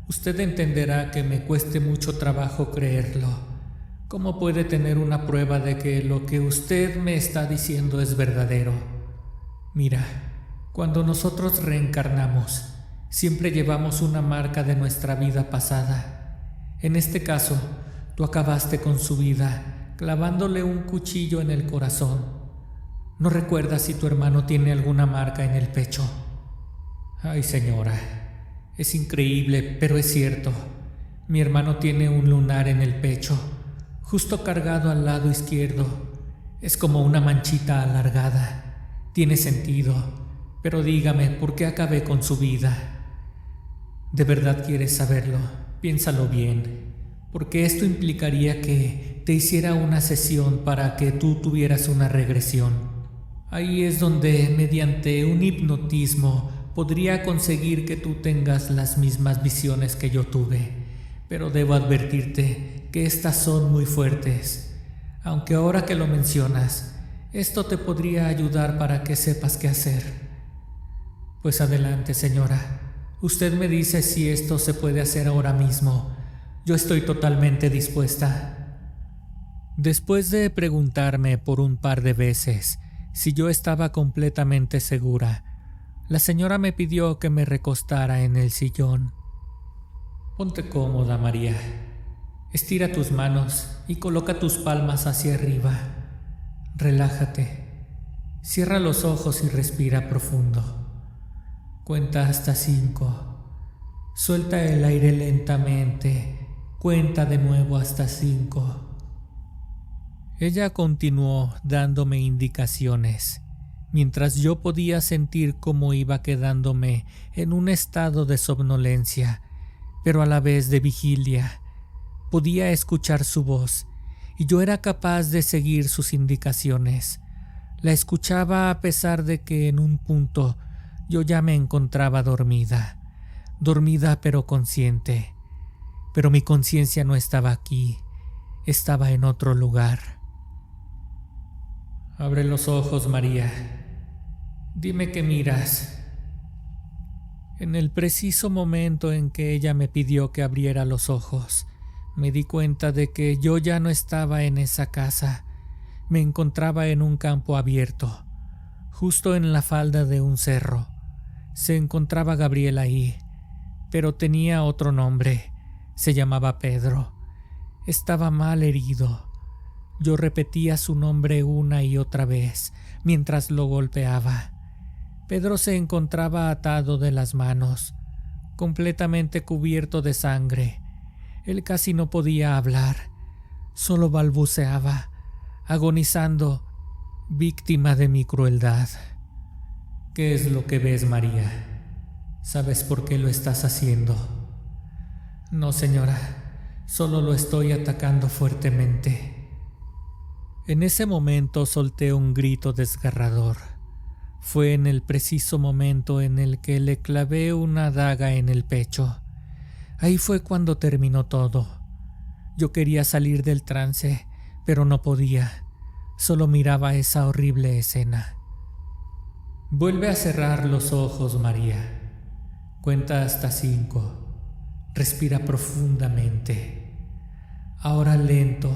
usted entenderá que me cueste mucho trabajo creerlo. ¿Cómo puede tener una prueba de que lo que usted me está diciendo es verdadero? Mira, cuando nosotros reencarnamos, siempre llevamos una marca de nuestra vida pasada. En este caso, Tú acabaste con su vida, clavándole un cuchillo en el corazón. ¿No recuerdas si tu hermano tiene alguna marca en el pecho? Ay, señora, es increíble, pero es cierto. Mi hermano tiene un lunar en el pecho, justo cargado al lado izquierdo. Es como una manchita alargada. Tiene sentido, pero dígame, ¿por qué acabé con su vida? ¿De verdad quieres saberlo? Piénsalo bien, porque esto implicaría que te hiciera una sesión para que tú tuvieras una regresión. Ahí es donde, mediante un hipnotismo, podría conseguir que tú tengas las mismas visiones que yo tuve, pero debo advertirte que estas son muy fuertes. Aunque ahora que lo mencionas, esto te podría ayudar para que sepas qué hacer. Pues adelante, señora. Usted me dice si esto se puede hacer ahora mismo. Yo estoy totalmente dispuesta. Después de preguntarme por un par de veces si yo estaba completamente segura, la señora me pidió que me recostara en el sillón. Ponte cómoda, María. Estira tus manos y coloca tus palmas hacia arriba. Relájate. Cierra los ojos y respira profundo. Cuenta hasta 5. Suelta el aire lentamente. Cuenta de nuevo hasta 5. Ella continuó dándome indicaciones, mientras yo podía sentir cómo iba quedándome en un estado de somnolencia, pero a la vez de vigilia. Podía escuchar su voz, y yo era capaz de seguir sus indicaciones. La escuchaba a pesar de que en un punto yo ya me encontraba dormida pero consciente. Pero mi conciencia no estaba aquí, estaba en otro lugar. Abre los ojos, María. Dime qué miras. En el preciso momento en que ella me pidió que abriera los ojos, me di cuenta de que yo ya no estaba en esa casa. Me encontraba en un campo abierto, justo en la falda de un cerro. Se encontraba Gabriel ahí, pero tenía otro nombre. Se llamaba Pedro. Estaba mal herido. Yo repetía su nombre una y otra vez mientras lo golpeaba. Pedro se encontraba atado de las manos, completamente cubierto de sangre. Él casi no podía hablar, solo balbuceaba, agonizando, víctima de mi crueldad. ¿Qué es lo que ves, María? ¿Sabes por qué lo estás haciendo? No, señora, solo lo estoy atacando fuertemente. En ese momento solté un grito desgarrador. Fue en el preciso momento en el que le clavé una daga en el pecho. Ahí fue cuando terminó todo. Yo quería salir del trance, pero no podía. Solo miraba esa horrible escena. Vuelve a cerrar los ojos, María. Cuenta hasta 5. Respira profundamente. Ahora lento.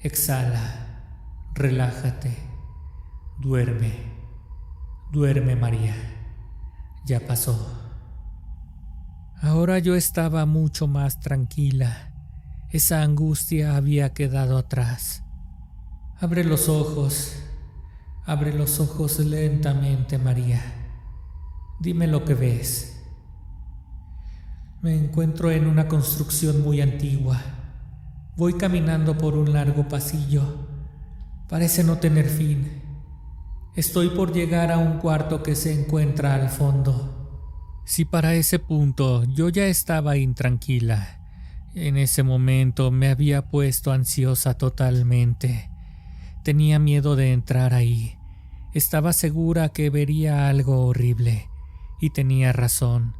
Exhala. Relájate. Duerme. Duerme, María. Ya pasó. Ahora yo estaba mucho más tranquila. Esa angustia había quedado atrás. Abre los ojos. Abre los ojos lentamente, María. Dime lo que ves. Me encuentro en una construcción muy antigua. Voy caminando por un largo pasillo. Parece no tener fin. Estoy por llegar a un cuarto que se encuentra al fondo. Si para ese punto yo ya estaba intranquila, en ese momento me había puesto ansiosa totalmente. Tenía miedo de entrar ahí. Estaba segura que vería algo horrible, y tenía razón.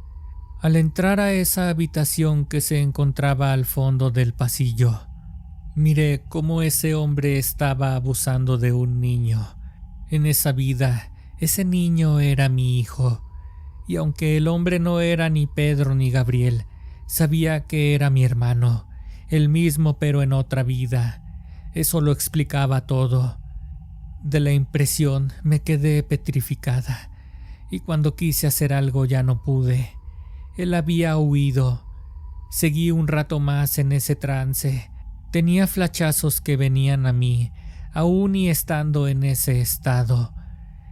Al entrar a esa habitación que se encontraba al fondo del pasillo, miré cómo ese hombre estaba abusando de un niño. En esa vida, ese niño era mi hijo, y aunque el hombre no era ni Pedro ni Gabriel, sabía que era mi hermano, el mismo pero en otra vida. Eso lo explicaba todo. De la impresión me quedé petrificada, y cuando quise hacer algo ya no pude. Él había huido. Seguí un rato más en ese trance, Tenía flachazos que venían a mí, aún y estando en ese estado.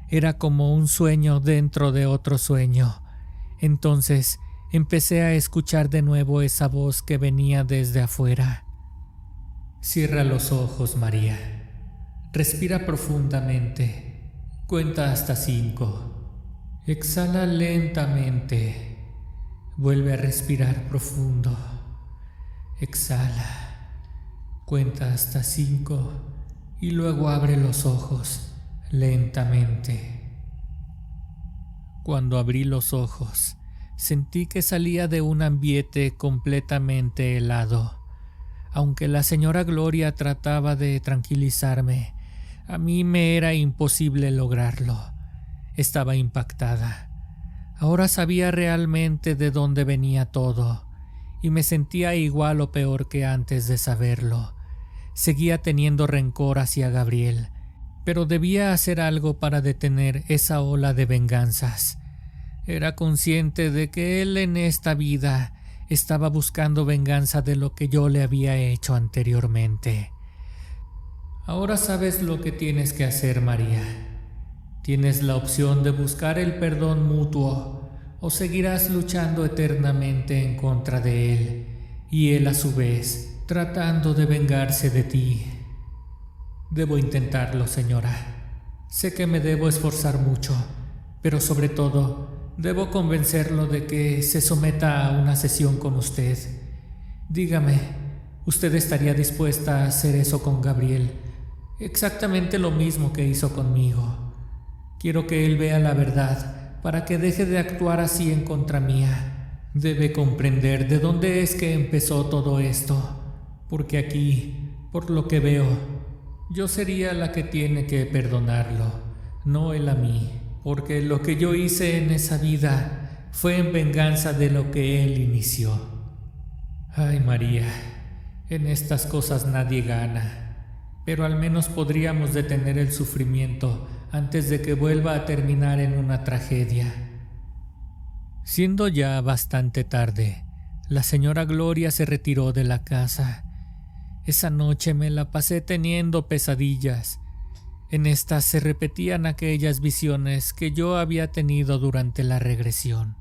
Era como un sueño dentro de otro sueño. Entonces empecé a escuchar de nuevo esa voz que venía desde afuera. Cierra los ojos, María. Respira profundamente. Cuenta hasta 5. Exhala lentamente. Vuelve a respirar profundo. Exhala. Cuenta hasta 5 y luego abre los ojos lentamente. Cuando abrí los ojos, sentí que salía de un ambiente completamente helado. Aunque la señora Gloria trataba de tranquilizarme, a mí me era imposible lograrlo. Estaba impactada. Ahora sabía realmente de dónde venía todo, y me sentía igual o peor que antes de saberlo. Seguía teniendo rencor hacia Gabriel, pero debía hacer algo para detener esa ola de venganzas. Era consciente de que él en esta vida estaba buscando venganza de lo que yo le había hecho anteriormente. Ahora sabes lo que tienes que hacer, María. Tienes la opción de buscar el perdón mutuo o seguirás luchando eternamente en contra de él y él a su vez tratando de vengarse de ti. Debo intentarlo, señora. Sé que me debo esforzar mucho, pero sobre todo debo convencerlo de que se someta a una sesión con usted. Dígame, ¿usted estaría dispuesta a hacer eso con Gabriel? Exactamente lo mismo que hizo conmigo. Quiero que él vea la verdad para que deje de actuar así en contra mía. Debe comprender de dónde es que empezó todo esto, porque aquí, por lo que veo, yo sería la que tiene que perdonarlo, no él a mí, porque lo que yo hice en esa vida fue en venganza de lo que él inició. Ay, María, en estas cosas nadie gana. Pero al menos podríamos detener el sufrimiento antes de que vuelva a terminar en una tragedia. Siendo ya bastante tarde, la señora Gloria se retiró de la casa. Esa noche me la pasé teniendo pesadillas. En estas se repetían aquellas visiones que yo había tenido durante la regresión.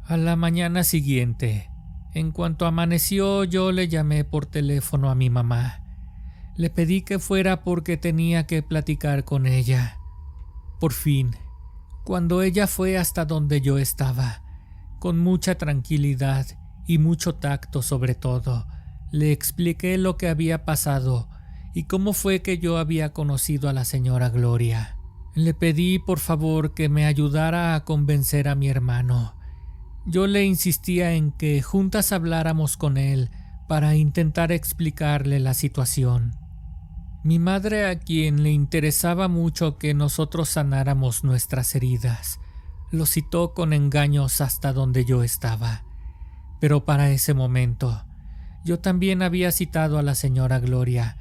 A la mañana siguiente, en cuanto amaneció, yo le llamé por teléfono a mi mamá. Le pedí que fuera porque tenía que platicar con ella. Por fin, cuando ella fue hasta donde yo estaba, con mucha tranquilidad y mucho tacto sobre todo, le expliqué lo que había pasado y cómo fue que yo había conocido a la señora Gloria. Le pedí por favor que me ayudara a convencer a mi hermano. Yo le insistía en que juntas habláramos con él para intentar explicarle la situación. Mi madre, a quien le interesaba mucho que nosotros sanáramos nuestras heridas, lo citó con engaños hasta donde yo estaba. Pero para ese momento, yo también había citado a la señora Gloria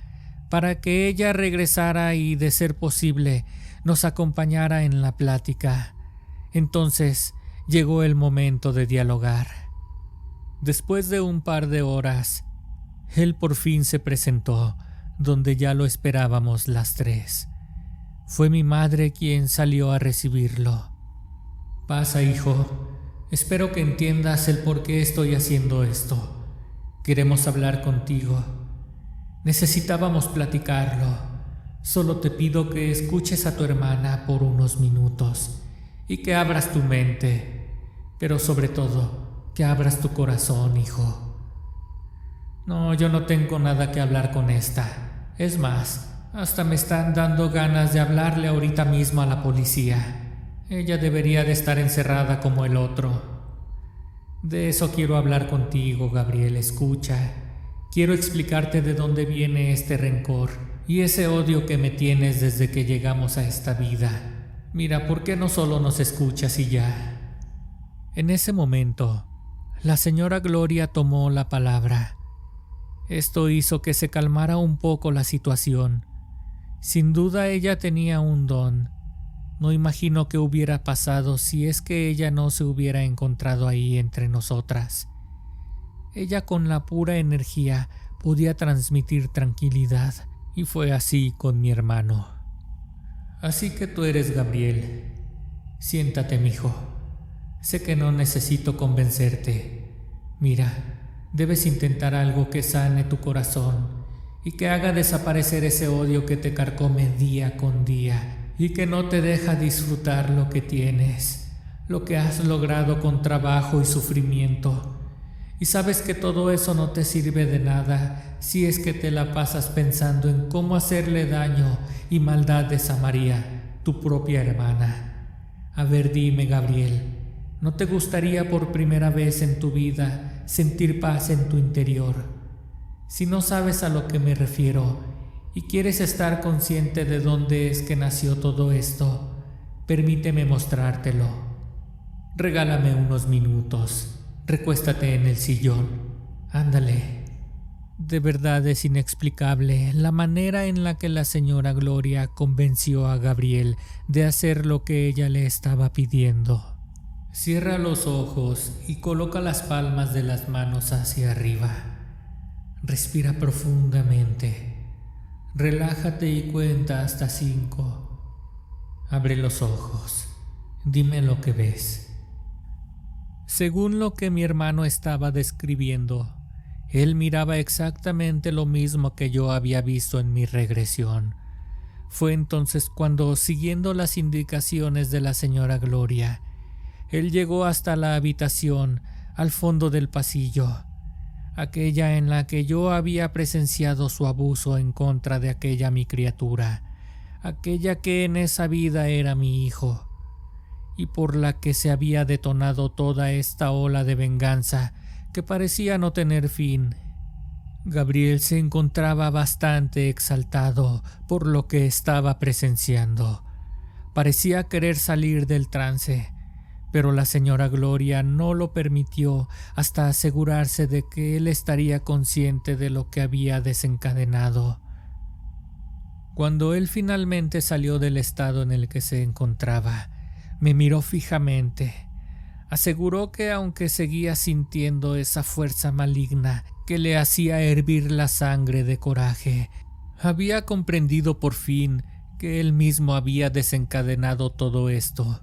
para que ella regresara y, de ser posible, nos acompañara en la plática. Entonces llegó el momento de dialogar. Después de un par de horas, él por fin se presentó donde ya lo esperábamos las 3. Fue mi madre quien salió a recibirlo. Pasa, hijo. Espero que entiendas el por qué estoy haciendo esto. Queremos hablar contigo. Necesitábamos platicarlo. Solo te pido que escuches a tu hermana por unos minutos y que abras tu mente, pero sobre todo, que abras tu corazón, hijo. No, yo no tengo nada que hablar con esta. Es más, hasta me están dando ganas de hablarle ahorita mismo a la policía. Ella debería de estar encerrada como el otro. De eso quiero hablar contigo, Gabriel, escucha. Quiero explicarte de dónde viene este rencor y ese odio que me tienes desde que llegamos a esta vida. Mira, ¿por qué no solo nos escuchas y ya? En ese momento, la señora Gloria tomó la palabra. Esto hizo que se calmara un poco la situación. Sin duda ella tenía un don. No imagino qué hubiera pasado si es que ella no se hubiera encontrado ahí entre nosotras. Ella, con la pura energía, podía transmitir tranquilidad, y fue así con mi hermano. Así que tú eres Gabriel. Siéntate, mijo. Sé que no necesito convencerte. Mira, debes intentar algo que sane tu corazón y que haga desaparecer ese odio que te carcome día con día y que no te deja disfrutar lo que tienes, lo que has logrado con trabajo y sufrimiento. Y sabes que todo eso no te sirve de nada si es que te la pasas pensando en cómo hacerle daño y maldades a María, tu propia hermana. A ver, dime, Gabriel, ¿no te gustaría por primera vez en tu vida sentir paz en tu interior? Si no sabes a lo que me refiero y quieres estar consciente de dónde es que nació todo esto, permíteme mostrártelo. Regálame unos minutos. Recuéstate en el sillón. Ándale. De verdad es inexplicable la manera en la que la señora Gloria convenció a Gabriel de hacer lo que ella le estaba pidiendo. Cierra los ojos y coloca las palmas de las manos hacia arriba. Respira profundamente. Relájate y cuenta hasta 5. Abre los ojos. Dime lo que ves. Según lo que mi hermano estaba describiendo, él miraba exactamente lo mismo que yo había visto en mi regresión. Fue entonces cuando, siguiendo las indicaciones de la señora Gloria, él llegó hasta la habitación al fondo del pasillo, aquella en la que yo había presenciado su abuso en contra de aquella mi criatura, aquella que en esa vida era mi hijo, y por la que se había detonado toda esta ola de venganza que parecía no tener fin. Gabriel se encontraba bastante exaltado por lo que estaba presenciando. Parecía querer salir del trance, pero la señora Gloria no lo permitió hasta asegurarse de que él estaría consciente de lo que había desencadenado. Cuando él finalmente salió del estado en el que se encontraba, me miró fijamente. Aseguró que aunque seguía sintiendo esa fuerza maligna que le hacía hervir la sangre de coraje, había comprendido por fin que él mismo había desencadenado todo esto.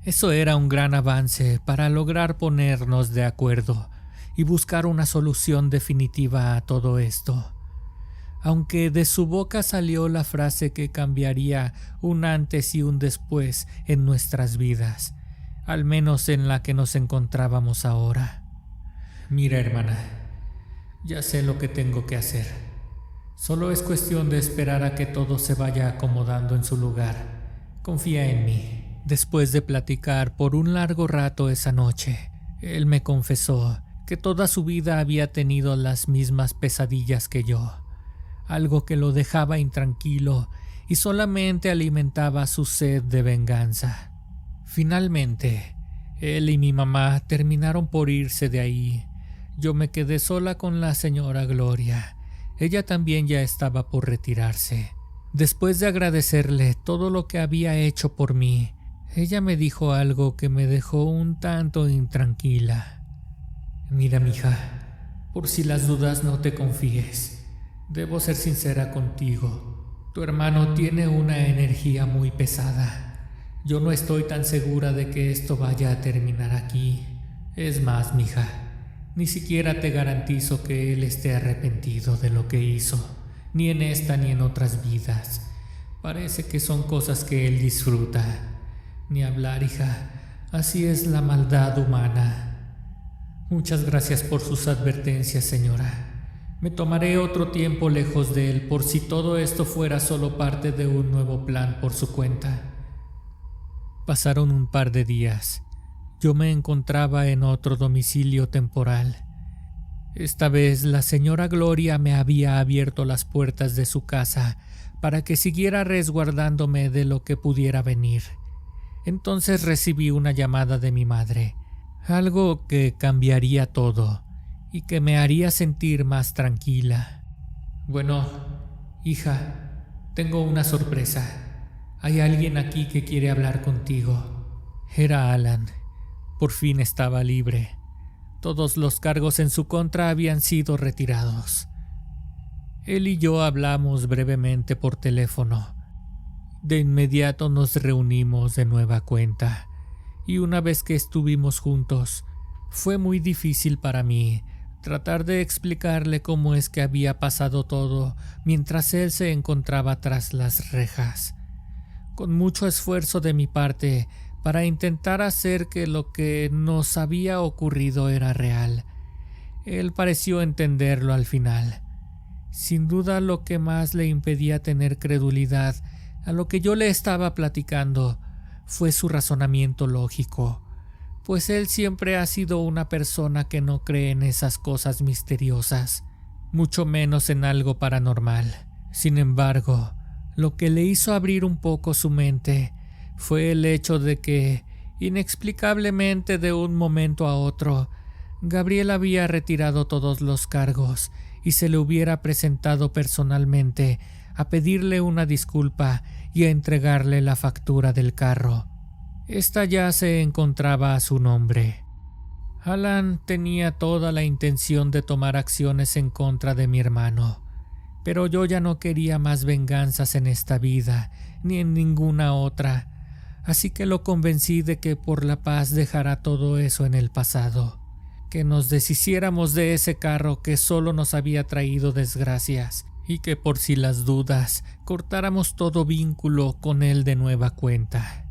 Eso era un gran avance para lograr ponernos de acuerdo y buscar una solución definitiva a todo esto. Aunque de su boca salió la frase que cambiaría un antes y un después en nuestras vidas, al menos en la que nos encontrábamos ahora. Mira, hermana, ya sé lo que tengo que hacer. Solo es cuestión de esperar a que todo se vaya acomodando en su lugar. Confía en mí. Después de platicar por un largo rato esa noche, él me confesó que toda su vida había tenido las mismas pesadillas que yo, algo que lo dejaba intranquilo y solamente alimentaba su sed de venganza. Finalmente, él y mi mamá terminaron por irse de ahí. Yo me quedé sola con la señora Gloria. Ella también ya estaba por retirarse. Después de agradecerle todo lo que había hecho por mí, ella me dijo algo que me dejó un tanto intranquila. Mira, mija, por si las dudas no te confíes. Debo ser sincera contigo. Tu hermano tiene una energía muy pesada. Yo no estoy tan segura de que esto vaya a terminar aquí. Es más, mija, ni siquiera te garantizo que él esté arrepentido de lo que hizo, ni en esta ni en otras vidas. Parece que son cosas que él disfruta. Ni hablar, hija, así es la maldad humana. Muchas gracias por sus advertencias, señora. Me tomaré otro tiempo lejos de él por si todo esto fuera solo parte de un nuevo plan por su cuenta. Pasaron un par de días. Yo me encontraba en otro domicilio temporal. Esta vez la señora Gloria me había abierto las puertas de su casa para que siguiera resguardándome de lo que pudiera venir. Entonces recibí una llamada de mi madre, algo que cambiaría todo y que me haría sentir más tranquila. Bueno, hija, tengo una sorpresa. Hay alguien aquí que quiere hablar contigo. Era Alan. Por fin estaba libre. Todos los cargos en su contra habían sido retirados. Él y yo hablamos brevemente por teléfono. De inmediato nos reunimos de nueva cuenta, y una vez que estuvimos juntos, fue muy difícil para mí tratar de explicarle cómo es que había pasado todo mientras él se encontraba tras las rejas. Con mucho esfuerzo de mi parte para intentar hacer que lo que nos había ocurrido era real. Él pareció entenderlo al final. Sin duda lo que más le impedía tener credulidad a lo que yo le estaba platicando fue su razonamiento lógico, pues él siempre ha sido una persona que no cree en esas cosas misteriosas, mucho menos en algo paranormal. Sin embargo, lo que le hizo abrir un poco su mente fue el hecho de que, inexplicablemente de un momento a otro, Gabriel había retirado todos los cargos y se le hubiera presentado personalmente a pedirle una disculpa y a entregarle la factura del carro. Esta ya se encontraba a su nombre. Alan tenía toda la intención de tomar acciones en contra de mi hermano, pero yo ya no quería más venganzas en esta vida, ni en ninguna otra, así que lo convencí de que por la paz dejara todo eso en el pasado, que nos deshiciéramos de ese carro que solo nos había traído desgracias, y que por si las dudas cortáramos todo vínculo con él de nueva cuenta.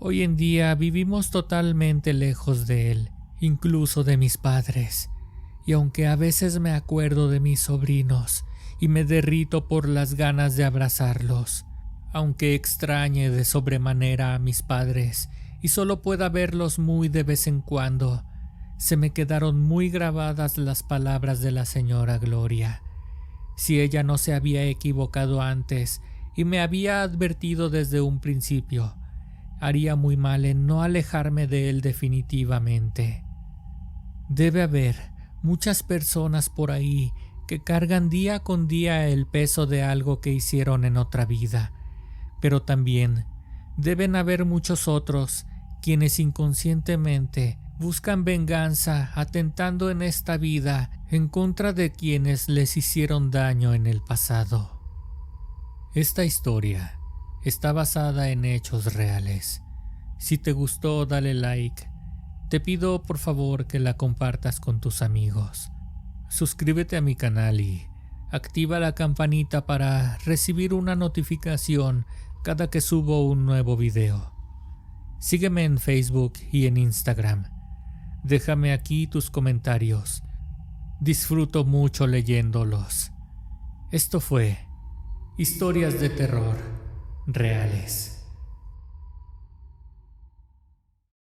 Hoy en día vivimos totalmente lejos de él, incluso de mis padres, y aunque a veces me acuerdo de mis sobrinos y me derrito por las ganas de abrazarlos, aunque extrañe de sobremanera a mis padres y solo pueda verlos muy de vez en cuando, se me quedaron muy grabadas las palabras de la señora Gloria. Si ella no se había equivocado antes y me había advertido desde un principio, haría muy mal en no alejarme de él definitivamente. Debe haber muchas personas por ahí que cargan día con día el peso de algo que hicieron en otra vida, pero también deben haber muchos otros quienes inconscientemente buscan venganza atentando en esta vida en contra de quienes les hicieron daño en el pasado. Esta historia está basada en hechos reales. Si te gustó, dale like. Te pido por favor que la compartas con tus amigos. Suscríbete a mi canal y activa la campanita para recibir una notificación cada que subo un nuevo video. Sígueme en Facebook y en Instagram. Déjame aquí tus comentarios. Disfruto mucho leyéndolos. Esto fue Historias de Terror Reales.